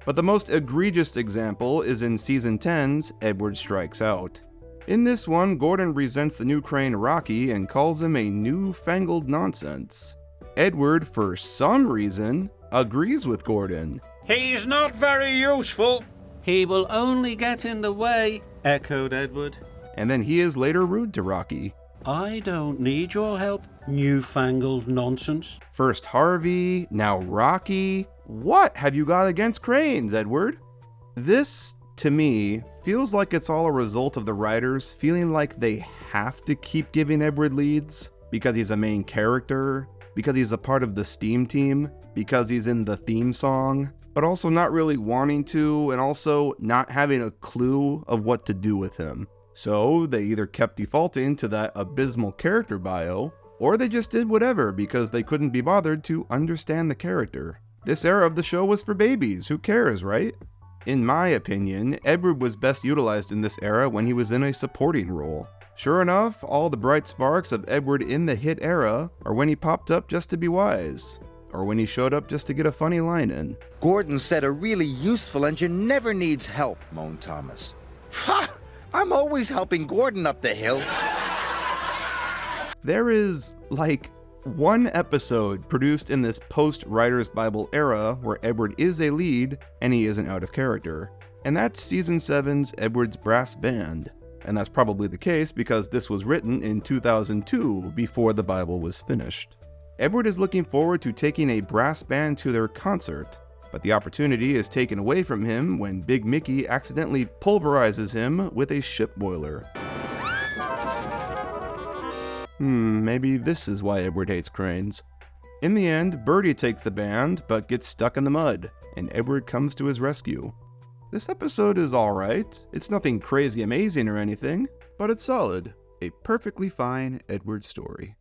But the most egregious example is in Season 10's Edward Strikes Out. In this one, Gordon resents the new crane Rocky and calls him a newfangled nonsense. Edward, for some reason, agrees with Gordon. He's not very useful. He will only get in the way, echoed Edward. And then he is later rude to Rocky. I don't need your help, newfangled nonsense. First Harvey, now Rocky. What have you got against cranes, Edward? This, to me, feels like it's all a result of the writers feeling like they have to keep giving Edward leads because he's a main character, because he's a part of the STEAM team, because he's in the theme song, but also not really wanting to and also not having a clue of what to do with him. So they either kept defaulting to that abysmal character bio, or they just did whatever because they couldn't be bothered to understand the character. This era of the show was for babies, who cares, right? In my opinion, Edward was best utilized in this era when he was in a supporting role. Sure enough, all the bright sparks of Edward in the Hit era are when he popped up just to be wise, or when he showed up just to get a funny line in. Gordon said a really useful engine never needs help, moaned Thomas. I'm always helping Gordon up the hill. There is, like, one episode produced in this post-Writer's Bible era where Edward is a lead and he isn't out of character, and that's Season 7's Edward's Brass Band. And that's probably the case because this was written in 2002 before the Bible was finished. Edward is looking forward to taking a brass band to their concert, but the opportunity is taken away from him when Big Mickey accidentally pulverizes him with a ship boiler. Maybe this is why Edward hates cranes. In the end, Birdie takes the band, but gets stuck in the mud, and Edward comes to his rescue. This episode is alright. It's nothing crazy amazing or anything, but it's solid. A perfectly fine Edward story.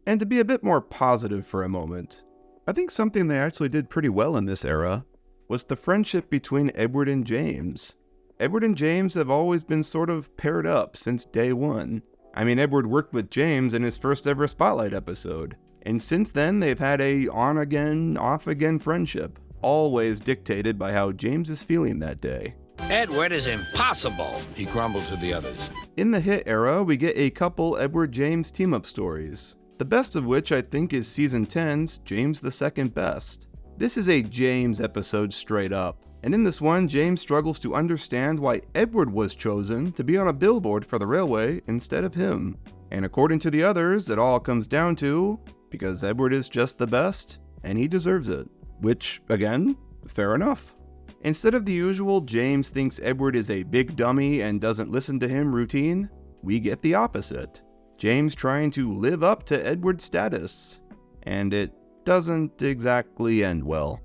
And to be a bit more positive for a moment, I think something they actually did pretty well in this era was the friendship between Edward and James. Edward and James have always been sort of paired up since day one. I mean, Edward worked with James in his first ever Spotlight episode, and since then they've had a on-again, off-again friendship, always dictated by how James is feeling that day. Edward is impossible, he grumbled to the others. In the hit era, we get a couple Edward-James team-up stories, the best of which I think is Season 10's James the Second Best. This is a James episode straight up, and in this one, James struggles to understand why Edward was chosen to be on a billboard for the railway instead of him. And according to the others, it all comes down to, because Edward is just the best, and he deserves it. Which, again, fair enough. Instead of the usual James thinks Edward is a big dummy and doesn't listen to him routine, we get the opposite. James trying to live up to Edward's status. And it doesn't exactly end well.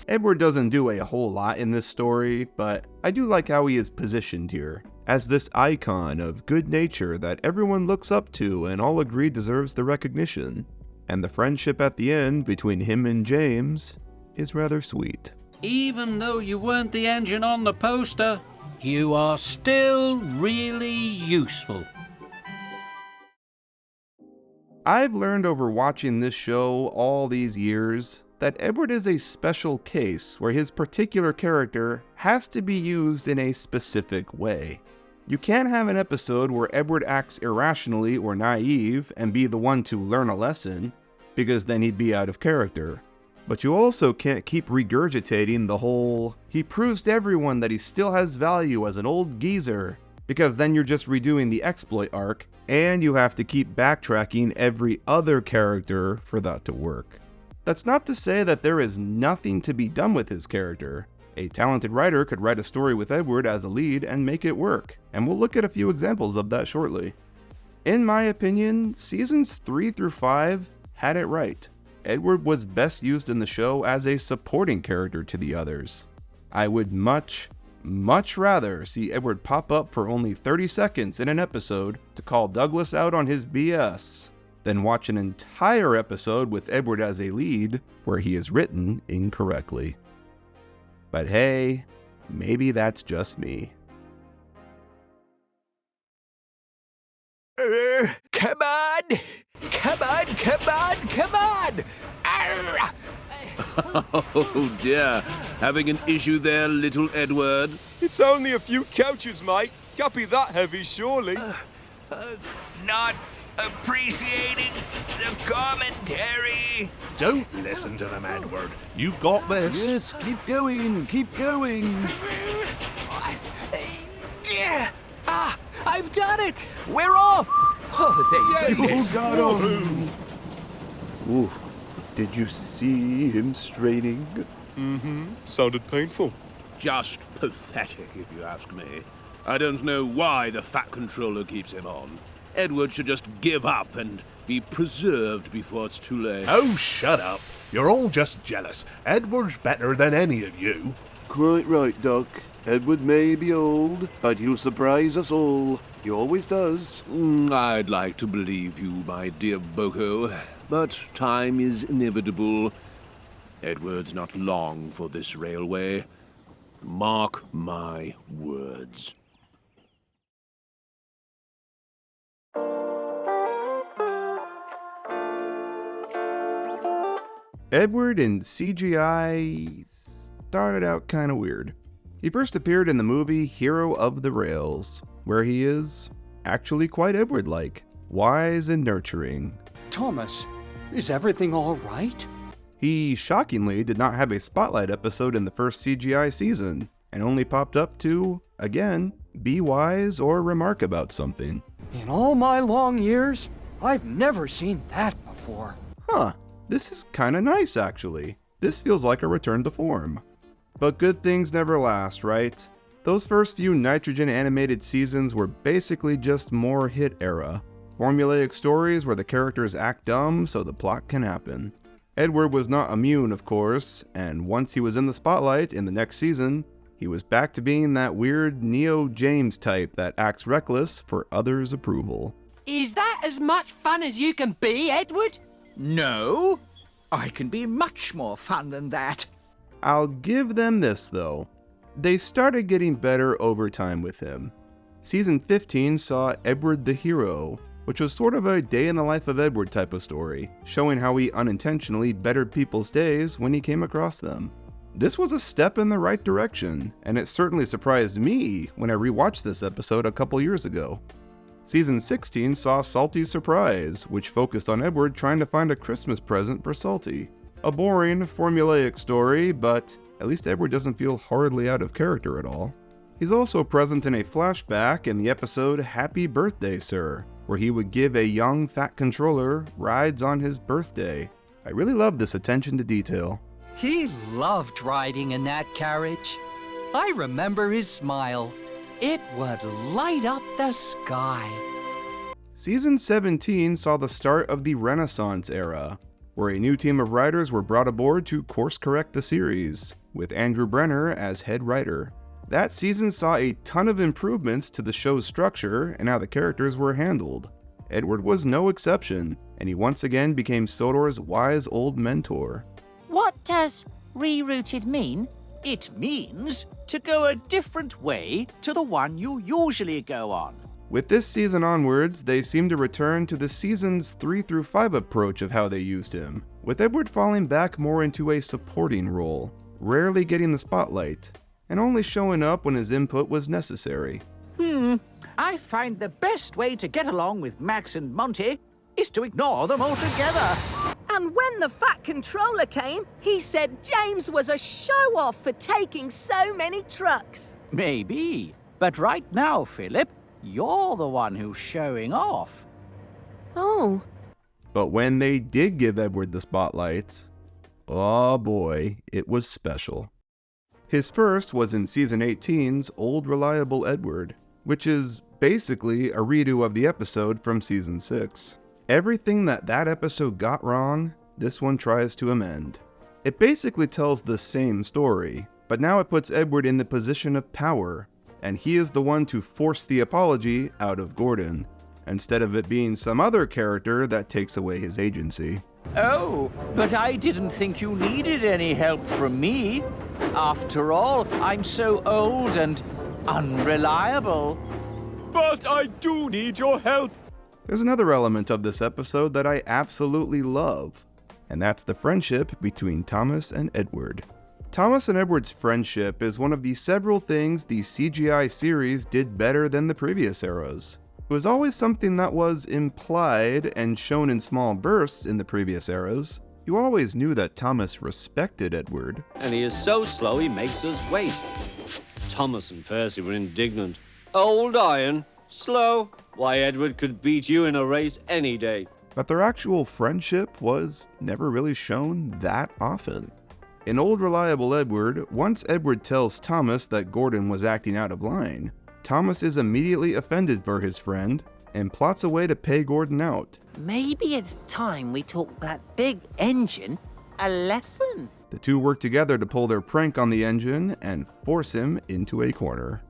Edward doesn't do a whole lot in this story, but I do like how he is positioned here, as this icon of good nature that everyone looks up to and all agree deserves the recognition. And the friendship at the end between him and James is rather sweet. Even though you weren't the engine on the poster, you are still really useful. I've learned over watching this show all these years that Edward is a special case where his particular character has to be used in a specific way. You can't have an episode where Edward acts irrationally or naive and be the one to learn a lesson, because then he'd be out of character. But you also can't keep regurgitating the whole, he proves to everyone that he still has value as an old geezer, because then you're just redoing the exploit arc, and you have to keep backtracking every other character for that to work. That's not to say that there is nothing to be done with his character. A talented writer could write a story with Edward as a lead and make it work, and we'll look at a few examples of that shortly. In my opinion, seasons 3 through 5 had it right. Edward was best used in the show as a supporting character to the others. I would much rather see Edward pop up for only 30 seconds in an episode to call Douglas out on his BS than watch an entire episode with Edward as a lead where he is written incorrectly. But hey, maybe that's just me. Come on! Come on, come on, come on! Arr! Oh dear, having an issue there, little Edward? It's only a few couches, mate. Can't be that heavy, surely. Not appreciating the commentary. Don't listen to them, Edward. You've got this. Yes, keep going, keep going. I've done it! We're off! Oh, thank goodness. Ooh, did you see him straining? Sounded painful. Just pathetic, if you ask me. I don't know why the Fat Controller keeps him on. Edward should just give up and be preserved before it's too late. Oh, shut up. You're all just jealous. Edward's better than any of you. Quite right, Doc. Edward may be old, but he'll surprise us all. He always does. I'd like to believe you, my dear Boko, but time is inevitable. Edward's not long for this railway. Mark my words. Edward in CGI started out kinda weird. He first appeared in the movie Hero of the Rails, where he is actually quite Edward-like, wise and nurturing. Thomas, is everything all right? He shockingly did not have a Spotlight episode in the first CGI season, and only popped up to, again, be wise or remark about something. In all my long years, I've never seen that before. Huh. This is kinda nice, actually. This feels like a return to form. But good things never last, right? Those first few Nitrogen animated seasons were basically just more hit era. Formulaic stories where the characters act dumb so the plot can happen. Edward was not immune, of course, and once he was in the spotlight in the next season, he was back to being that weird Neo-James type that acts reckless for others' approval. Is that as much fun as you can be, Edward? No, I can be much more fun than that. I'll give them this, though. They started getting better over time with him. Season 15 saw Edward the Hero, which was sort of a day in the life of Edward type of story, showing how he unintentionally bettered people's days when he came across them. This was a step in the right direction, and it certainly surprised me when I rewatched this episode a couple years ago. Season 16 saw Salty's Surprise, which focused on Edward trying to find a Christmas present for Salty. A boring, formulaic story, but at least Edward doesn't feel hardly out of character at all. He's also present in a flashback in the episode Happy Birthday, Sir, where he would give a young fat controller rides on his birthday. I really love this attention to detail. He loved riding in that carriage. I remember his smile. It would light up the sky. Season 17 saw the start of the Renaissance era, where a new team of writers were brought aboard to course-correct the series, with Andrew Brenner as head writer. That season saw a ton of improvements to the show's structure and how the characters were handled. Edward was no exception, and he once again became Sodor's wise old mentor. What does rerouted mean? It means to go a different way to the one you usually go on. With this season onwards, they seem to return to the seasons 3 through 5 approach of how they used him, with Edward falling back more into a supporting role, rarely getting the spotlight, and only showing up when his input was necessary. I find the best way to get along with Max and Monty is to ignore them altogether. And when the fat controller came, he said James was a show-off for taking so many trucks. Maybe, but right now, Philip, you're the one who's showing off. Oh. But when they did give Edward the spotlight, oh boy, it was special. His first was in Season 18's Old Reliable Edward, which is basically a redo of the episode from Season 6. Everything that episode got wrong, this one tries to amend. It basically tells the same story, but now it puts Edward in the position of power, and he is the one to force the apology out of Gordon, instead of it being some other character that takes away his agency. Oh, but I didn't think you needed any help from me. After all, I'm so old and unreliable. But I do need your help. There's another element of this episode that I absolutely love, and that's the friendship between Thomas and Edward. Thomas and Edward's friendship is one of the several things the CGI series did better than the previous eras. It was always something that was implied and shown in small bursts in the previous eras. You always knew that Thomas respected Edward. And he is so slow he makes us wait. Thomas and Percy were indignant. Old iron, slow. Why, Edward could beat you in a race any day. But their actual friendship was never really shown that often. In Old Reliable Edward, once Edward tells Thomas that Gordon was acting out of line, Thomas is immediately offended for his friend and plots a way to pay Gordon out. Maybe it's time we taught that big engine a lesson. The two work together to pull their prank on the engine and force him into a corner.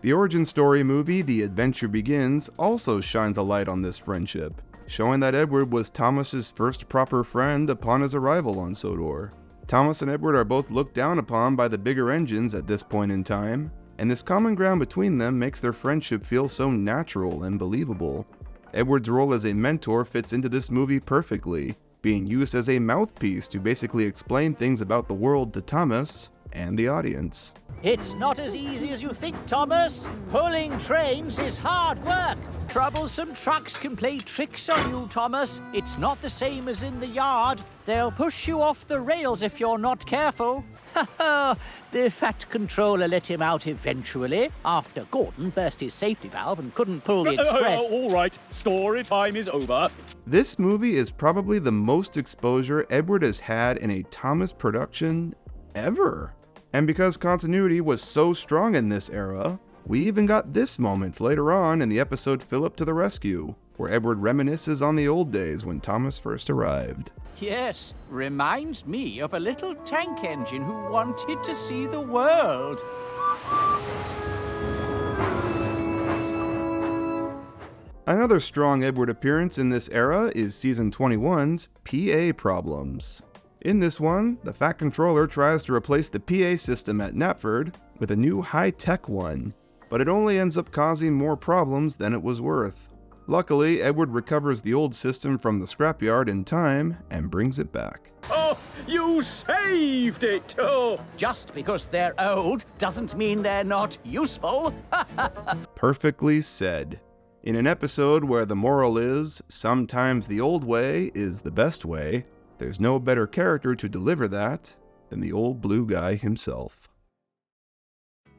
The origin story movie The Adventure Begins also shines a light on this friendship, showing that Edward was Thomas's first proper friend upon his arrival on Sodor. Thomas and Edward are both looked down upon by the bigger engines at this point in time, and this common ground between them makes their friendship feel so natural and believable. Edward's role as a mentor fits into this movie perfectly, being used as a mouthpiece to basically explain things about the world to Thomas and the audience. It's not as easy as you think, Thomas. Pulling trains is hard work. Troublesome trucks can play tricks on you, Thomas. It's not the same as in the yard. They'll push you off the rails if you're not careful. The Fat Controller let him out eventually, after Gordon burst his safety valve and couldn't pull the express. All right, story time is over. This movie is probably the most exposure Edward has had in a Thomas production ever. And because continuity was so strong in this era, we even got this moment later on in the episode Philip to the Rescue, where Edward reminisces on the old days when Thomas first arrived. Yes, reminds me of a little tank engine who wanted to see the world. Another strong Edward appearance in this era is Season 21's PA Problems. In this one, the Fat Controller tries to replace the PA system at Knapford with a new high-tech one, but it only ends up causing more problems than it was worth. Luckily, Edward recovers the old system from the scrapyard in time and brings it back. Oh, you saved it! Oh. Just because they're old doesn't mean they're not useful. Perfectly said. In an episode where the moral is, sometimes the old way is the best way, there's no better character to deliver that than the old blue guy himself.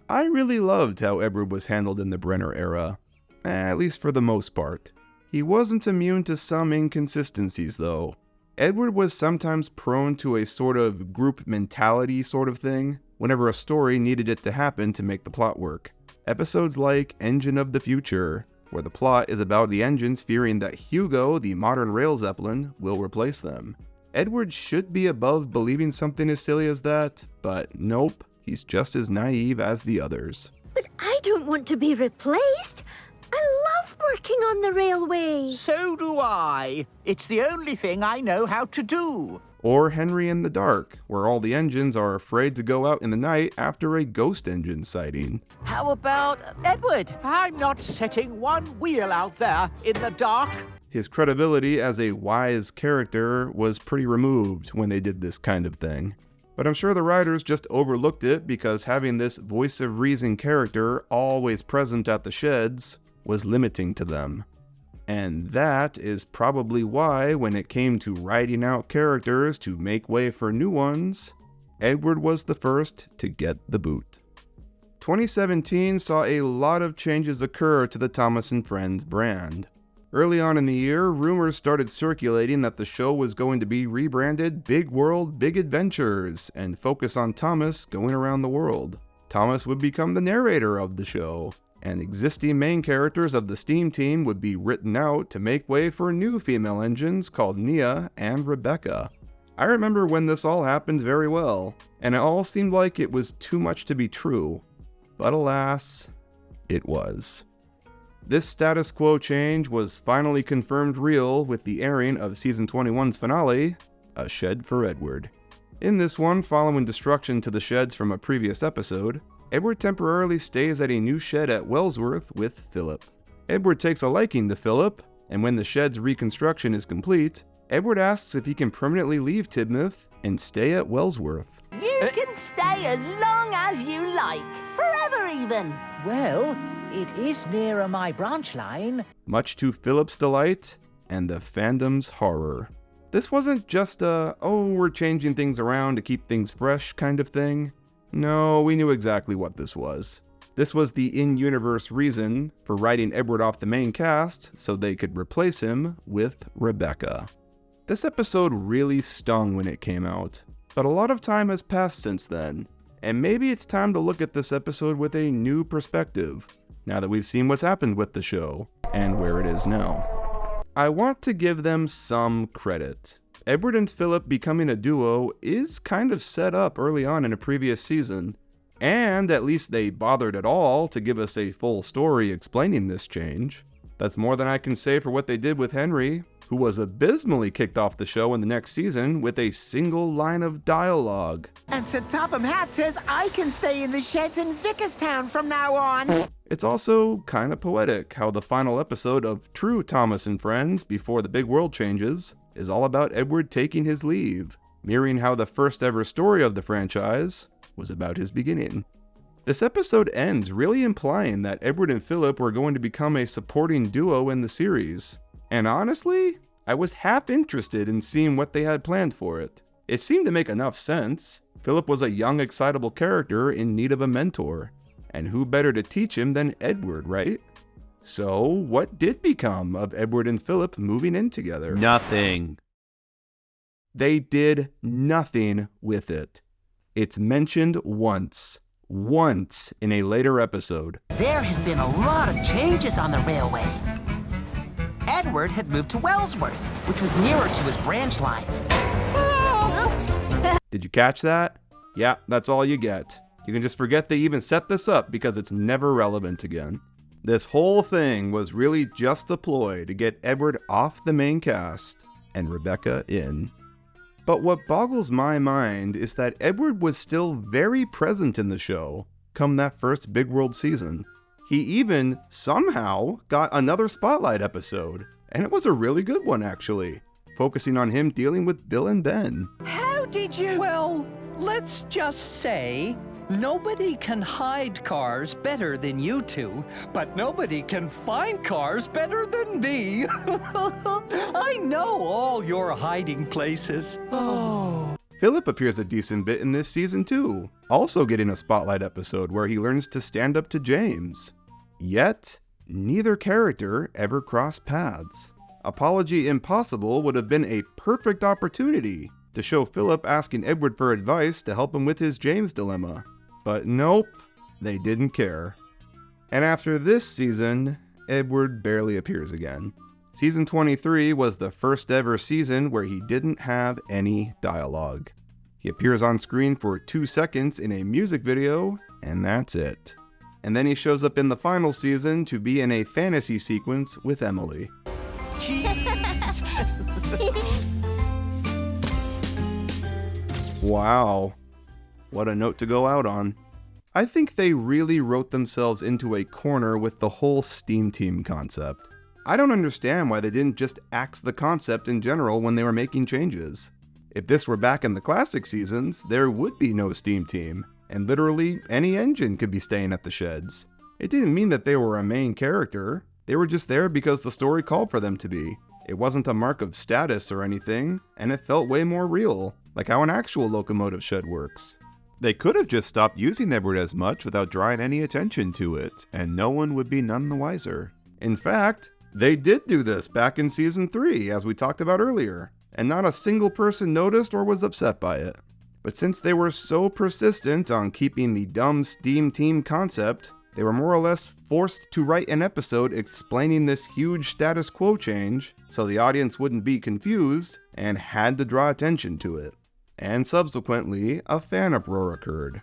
I really loved how Edward was handled in the Brenner era, at least for the most part. He wasn't immune to some inconsistencies though. Edward was sometimes prone to a sort of group mentality sort of thing, whenever a story needed it to happen to make the plot work. Episodes like Engine of the Future, where the plot is about the engines fearing that Hugo, the modern rail zeppelin, will replace them. Edward should be above believing something as silly as that, but nope, he's just as naive as the others. But I don't want to be replaced. I love working on the railway. So do I. It's the only thing I know how to do. Or Henry in the Dark, where all the engines are afraid to go out in the night after a ghost engine sighting. How about Edward? I'm not setting one wheel out there in the dark. His credibility as a wise character was pretty removed when they did this kind of thing. But I'm sure the writers just overlooked it because having this voice of reason character always present at the sheds was limiting to them. And that is probably why, when it came to writing out characters to make way for new ones, Edward was the first to get the boot. 2017 saw a lot of changes occur to the Thomas & Friends brand. Early on in the year, rumors started circulating that the show was going to be rebranded Big World, Big Adventures and focus on Thomas going around the world. Thomas would become the narrator of the show, and existing main characters of the Steam team would be written out to make way for new female engines called Nia and Rebecca. I remember when this all happened very well, and it all seemed like it was too much to be true. But alas, it was. This status quo change was finally confirmed real with the airing of Season 21's finale, A Shed for Edward. In this one, following destruction to the sheds from a previous episode, Edward temporarily stays at a new shed at Wellsworth with Philip. Edward takes a liking to Philip, and when the shed's reconstruction is complete, Edward asks if he can permanently leave Tidmouth and stay at Wellsworth. You can stay as long as you like. Forever even. Well, it is nearer my branch line. Much to Philip's delight and the fandom's horror. This wasn't just a, oh, we're changing things around to keep things fresh kind of thing. No, we knew exactly what this was. This was the in-universe reason for writing Edward off the main cast so they could replace him with Rebecca. This episode really stung when it came out, but a lot of time has passed since then, and maybe it's time to look at this episode with a new perspective, now that we've seen what's happened with the show, and where it is now. I want to give them some credit. Edward and Philip becoming a duo is kind of set up early on in a previous season, and at least they bothered at all to give us a full story explaining this change. That's more than I can say for what they did with Henry, who was abysmally kicked off the show in the next season with a single line of dialogue. And Sir Topham Hatt says I can stay in the sheds in Vickerstown from now on. It's also kind of poetic how the final episode of True Thomas and Friends Before the Big World Changes is all about Edward taking his leave, mirroring how the first ever story of the franchise was about his beginning. This episode ends really implying that Edward and Philip were going to become a supporting duo in the series. And honestly, I was half interested in seeing what they had planned for it. It seemed to make enough sense. Philip was a young, excitable character in need of a mentor, and who better to teach him than Edward, right? So, what did become of Edward and Philip moving in together? Nothing. They did nothing with it. It's mentioned once in a later episode. There had been a lot of changes on the railway. Edward had moved to Wellsworth, which was nearer to his branch line. Oops. Did you catch that? Yeah, that's all you get. You can just forget they even set this up because it's never relevant again. This whole thing was really just a ploy to get Edward off the main cast and Rebecca in. But what boggles my mind is that Edward was still very present in the show come that first Big World season. He even, somehow, got another Spotlight episode, and it was a really good one actually, focusing on him dealing with Bill and Ben. How did you? Well, let's just say nobody can hide cars better than you two, but nobody can find cars better than me. I know all your hiding places. Oh. Philip appears a decent bit in this season too, also getting a Spotlight episode where he learns to stand up to James. Yet, neither character ever crossed paths. Apology Impossible would have been a perfect opportunity to show Philip asking Edward for advice to help him with his James dilemma. But nope, they didn't care. And after this season, Edward barely appears again. Season 23 was the first ever season where he didn't have any dialogue. He appears on screen for 2 seconds in a music video, and that's it. And then he shows up in the final season to be in a fantasy sequence with Emily. Wow. What a note to go out on. I think they really wrote themselves into a corner with the whole Steam Team concept. I don't understand why they didn't just axe the concept in general when they were making changes. If this were back in the classic seasons, there would be no Steam Team, and literally any engine could be staying at the sheds. It didn't mean that they were a main character. They were just there because the story called for them to be. It wasn't a mark of status or anything, and it felt way more real, like how an actual locomotive shed works. They could have just stopped using Edward as much without drawing any attention to it, and no one would be none the wiser. In fact, they did do this back in Season 3, as we talked about earlier, and not a single person noticed or was upset by it. But since they were so persistent on keeping the dumb Steam Team concept, they were more or less forced to write an episode explaining this huge status quo change so the audience wouldn't be confused and had to draw attention to it. And subsequently, a fan uproar occurred.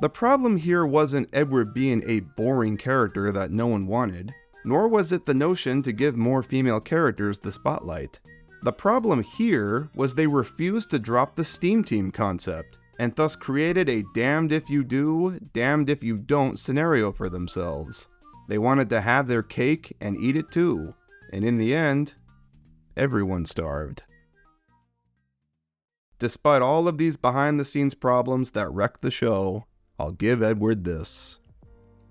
The problem here wasn't Edward being a boring character that no one wanted, nor was it the notion to give more female characters the spotlight. The problem here was they refused to drop the Steam Team concept, and thus created a damned if you do, damned if you don't scenario for themselves. They wanted to have their cake and eat it too, and in the end, everyone starved. Despite all of these behind-the-scenes problems that wrecked the show, I'll give Edward this.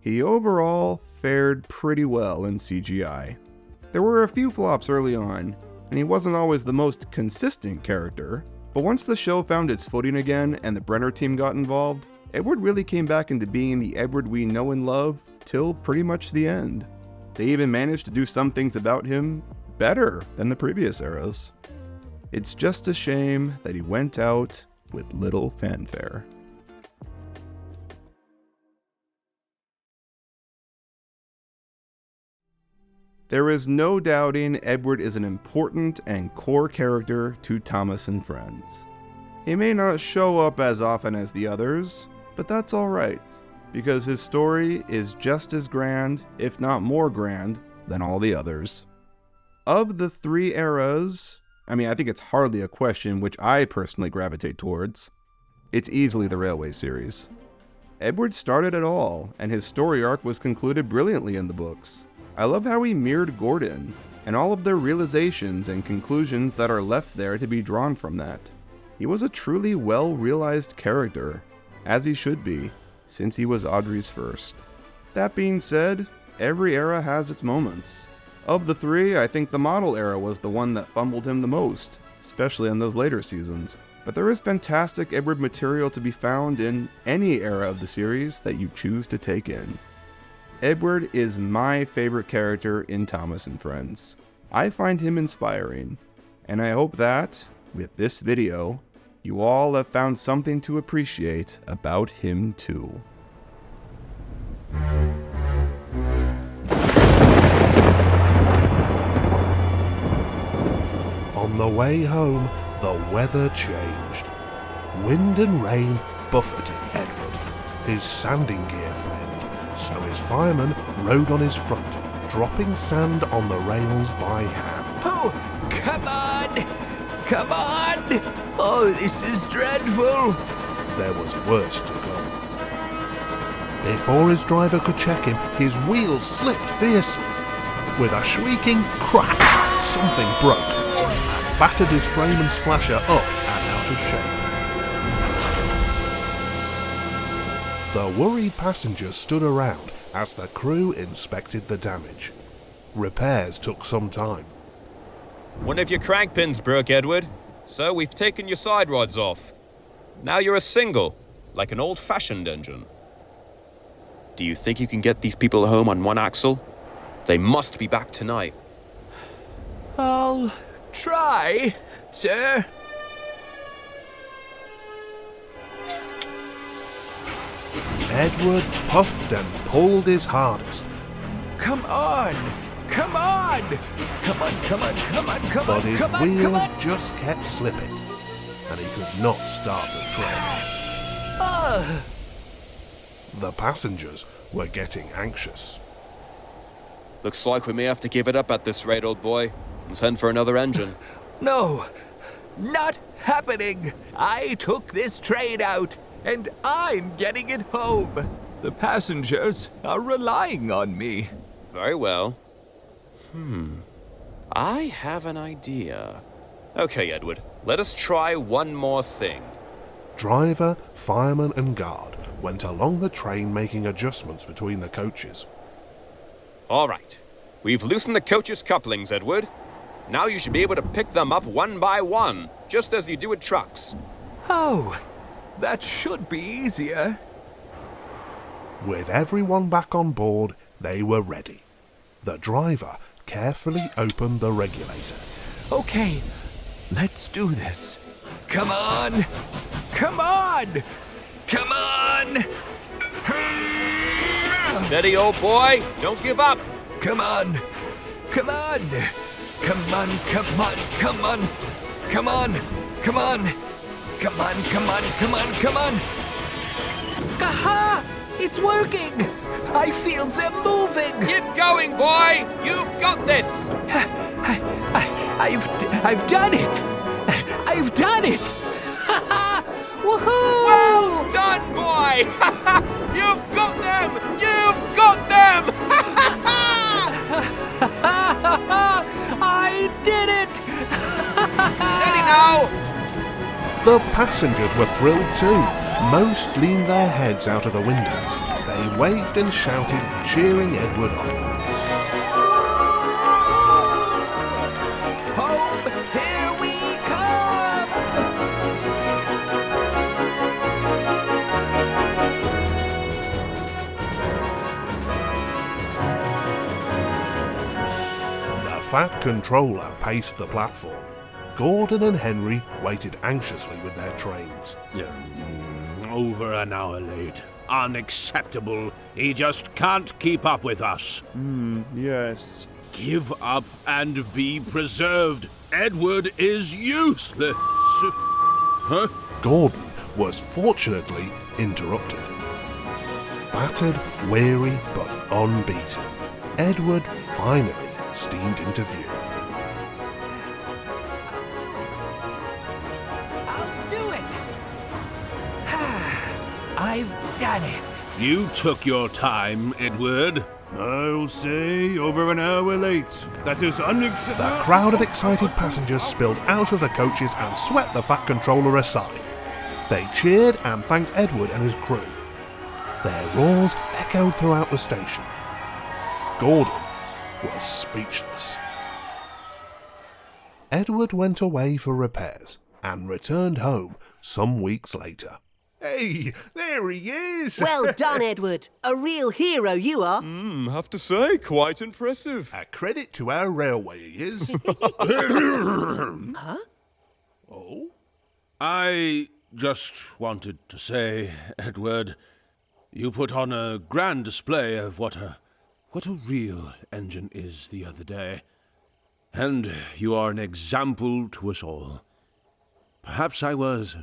He overall fared pretty well in CGI. There were a few flops early on, and he wasn't always the most consistent character, but once the show found its footing again and the Brenner team got involved, Edward really came back into being the Edward we know and love till pretty much the end. They even managed to do some things about him better than the previous eras. It's just a shame that he went out with little fanfare. There is no doubting Edward is an important and core character to Thomas and Friends. He may not show up as often as the others, but that's alright, because his story is just as grand, if not more grand, than all the others. Of the 3 eras, I think it's hardly a question which I personally gravitate towards. It's easily the Railway series. Edward started it all, and his story arc was concluded brilliantly in the books. I love how he mirrored Gordon, and all of the realizations and conclusions that are left there to be drawn from that. He was a truly well-realized character, as he should be, since he was Audrey's first. That being said, every era has its moments. Of the 3, I think the model era was the one that fumbled him the most, especially in those later seasons. but there is fantastic Edward material to be found in any era of the series that you choose to take in. Edward is my favorite character in Thomas and Friends. I find him inspiring, and I hope that, with this video, you all have found something to appreciate about him too. On the way home, the weather changed. Wind and rain buffeted Edward. His sanding gear failed, so his fireman rode on his front, dropping sand on the rails by hand. Oh, come on! Come on! Oh, this is dreadful! There was worse to come. Before his driver could check him, his wheels slipped fiercely. With a shrieking crack, something broke and battered his frame and splasher up and out of shape. The worried passengers stood around as the crew inspected the damage. Repairs took some time. One of your crank pins broke, Edward, so we've taken your side rods off. Now you're a single, like an old-fashioned engine. Do you think you can get these people home on one axle? They must be back tonight. I'll try, sir. Edward puffed and pulled his hardest. Come on! Come on! Come on, come on, come on, come But on, his come on, wheels come on! just kept slipping, and he could not start the train. The passengers were getting anxious. Looks like we may have to give it up at this rate, old boy, and send for another engine. No! Not happening! I took this train out, and I'm getting it home. The passengers are relying on me. Very well. I have an idea. Okay, Edward, let us try one more thing. Driver, fireman and guard went along the train making adjustments between the coaches. All right. We've loosened the coach's couplings, Edward. Now you should be able to pick them up one by one, just as you do with trucks. Oh, that should be easier. With everyone back on board, they were ready. The driver carefully opened the regulator. Okay, let's do this. Come on! Come on! Come on! Steady, old boy. Don't give up. Come on! Come on! Come on, come on, come on! Come on! Come on! Come on, come on, come on, come on! Aha! It's working! I feel them moving! Keep going, boy! You've got this! I've done it! I've done it! Woohoo! Well done, boy! You've got them! You've got them! I did it! Steady now! The passengers were thrilled too. Most leaned their heads out of the windows. They waved and shouted, cheering Edward on. Home, here we come! The Fat Controller paced the platform. Gordon and Henry waited anxiously with their trains. Over an hour late. Unacceptable. He just can't keep up with us. Yes. Give up and be preserved. Edward is useless. Huh? Gordon was fortunately interrupted. Battered, weary, but unbeaten, Edward finally steamed into view. I'll do it! I've done it! You took your time, Edward. I'll say over an hour late. That is unacceptable. The crowd of excited passengers spilled out of the coaches and swept the Fat Controller aside. They cheered and thanked Edward and his crew. Their roars echoed throughout the station. Gordon was speechless. Edward went away for repairs, and returned home some weeks later. Hey, there he is! Well done, Edward. A real hero you are. Have to say, quite impressive. A credit to our railway, he is. Huh? Oh? I just wanted to say, Edward, you put on a grand display of what a real engine is the other day. And you are an example to us all. Perhaps I was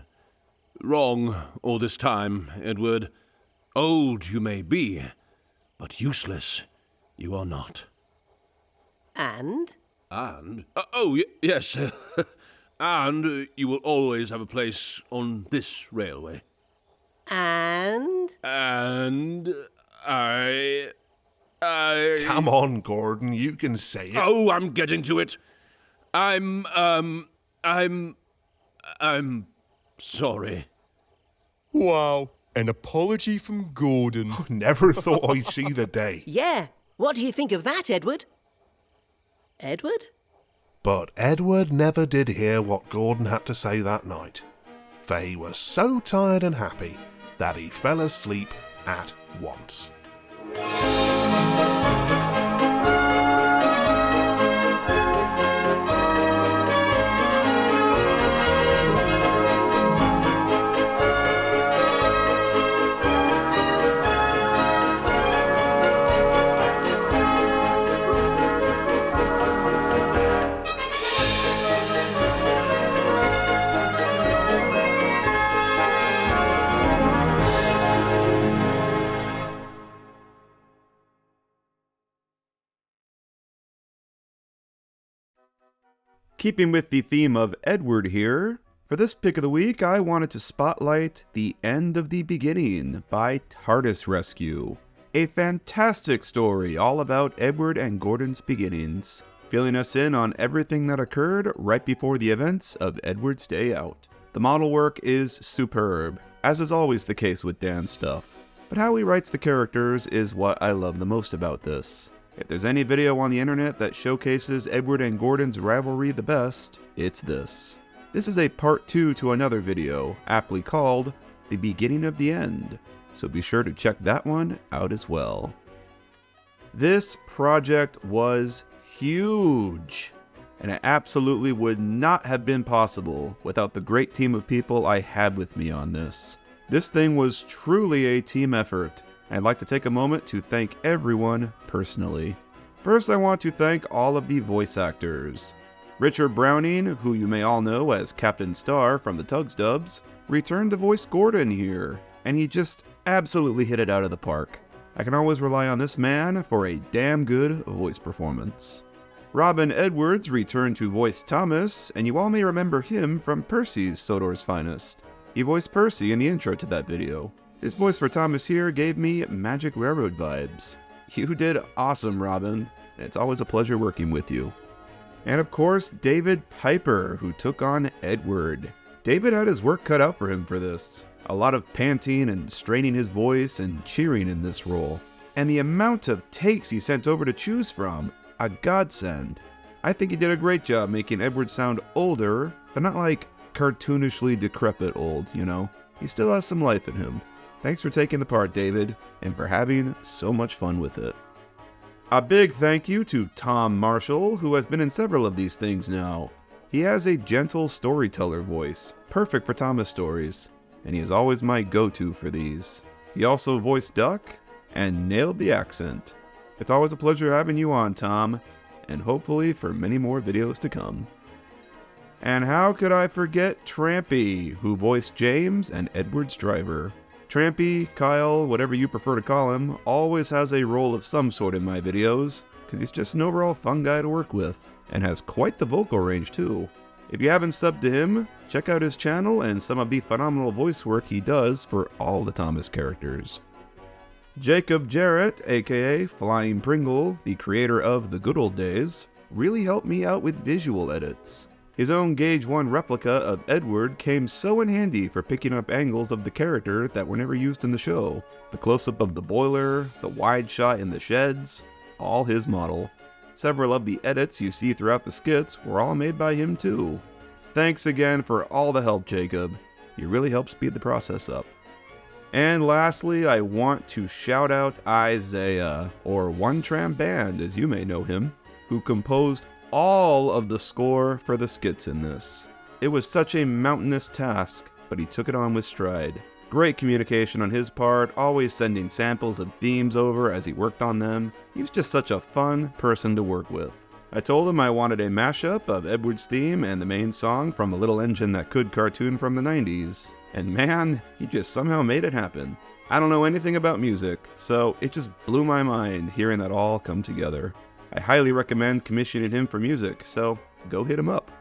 wrong all this time, Edward. Old you may be, but useless you are not. And? And? Yes. And you will always have a place on this railway. And? And I... Come on, Gordon, you can say it. Oh, I'm getting to it. I'm sorry. Wow, an apology from Gordon. Never thought I'd see the day. Yeah. What do you think of that, Edward? Edward? But Edward never did hear what Gordon had to say that night, for he was so tired and happy that he fell asleep at once. Keeping with the theme of Edward here, for this pick of the week, I wanted to spotlight The End of the Beginning by TARDIS Rescue. A fantastic story all about Edward and Gordon's beginnings, filling us in on everything that occurred right before the events of Edward's day out. The model work is superb, as is always the case with Dan's stuff, but how he writes the characters is what I love the most about this. If there's any video on the internet that showcases Edward and Gordon's rivalry the best, it's this. This is a part 2 to another video, aptly called The Beginning of the End, so be sure to check that one out as well. This project was huge, and it absolutely would not have been possible without the great team of people I had with me on this. This thing was truly a team effort. I'd like to take a moment to thank everyone personally. First, I want to thank all of the voice actors. Richard Browning, who you may all know as Captain Star from the Tugs Dubs, returned to voice Gordon here, and he just absolutely hit it out of the park. I can always rely on this man for a damn good voice performance. Robin Edwards returned to voice Thomas, and you all may remember him from Percy's Sodor's Finest. He voiced Percy in the intro to that video. His voice for Thomas here gave me Magic Railroad vibes. You did awesome, Robin. It's always a pleasure working with you. And of course, David Piper, who took on Edward. David had his work cut out for him for this. A lot of panting and straining his voice and cheering in this role. And the amount of takes he sent over to choose from, a godsend. I think he did a great job making Edward sound older, but not like cartoonishly decrepit old, you know? He still has some life in him. Thanks for taking the part, David, and for having so much fun with it. A big thank you to Tom Marshall, who has been in several of these things now. He has a gentle storyteller voice, perfect for Thomas stories, and he is always my go-to for these. He also voiced Duck, and nailed the accent. It's always a pleasure having you on, Tom, and hopefully for many more videos to come. And how could I forget Trampy, who voiced James and Edward's driver. Trampy, Kyle, whatever you prefer to call him, always has a role of some sort in my videos, because he's just an overall fun guy to work with, and has quite the vocal range too. If you haven't subbed to him, check out his channel and some of the phenomenal voice work he does for all the Thomas characters. Jacob Jarrett, aka FlyingPringle, the creator of The Good Old Days, really helped me out with visual edits. His own Gauge 1 replica of Edward came so in handy for picking up angles of the character that were never used in the show. The close-up of the boiler, the wide shot in the sheds, all his model. Several of the edits you see throughout the skits were all made by him too. Thanks again for all the help, Jacob. You really help speed the process up. And lastly, I want to shout out Isaiah, or One Tram Band as you may know him, who composed all of the score for the skits in this. It was such a mountainous task, but he took it on with stride. Great communication on his part, always sending samples of themes over as he worked on them. He was just such a fun person to work with. I told him I wanted a mashup of Edward's theme and the main song from A Little Engine That Could cartoon from the 90s. And man, he just somehow made it happen. I don't know anything about music, so it just blew my mind hearing that all come together. I highly recommend commissioning him for music, so go hit him up.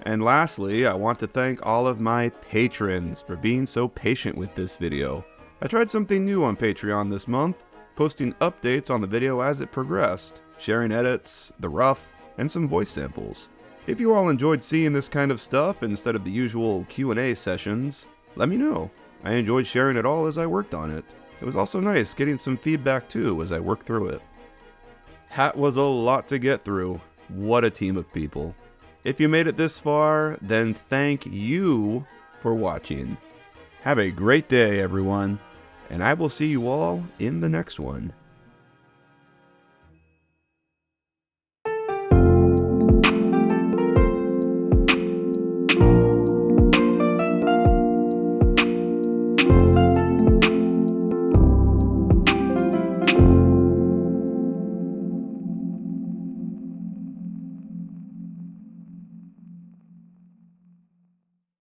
And lastly, I want to thank all of my patrons for being so patient with this video. I tried something new on Patreon this month, posting updates on the video as it progressed, sharing edits, the rough, and some voice samples. If you all enjoyed seeing this kind of stuff instead of the usual Q&A sessions, let me know. I enjoyed sharing it all as I worked on it. It was also nice getting some feedback too as I worked through it. That was a lot to get through. What a team of people. If you made it this far, then thank you for watching. Have a great day, everyone, and I will see you all in the next one.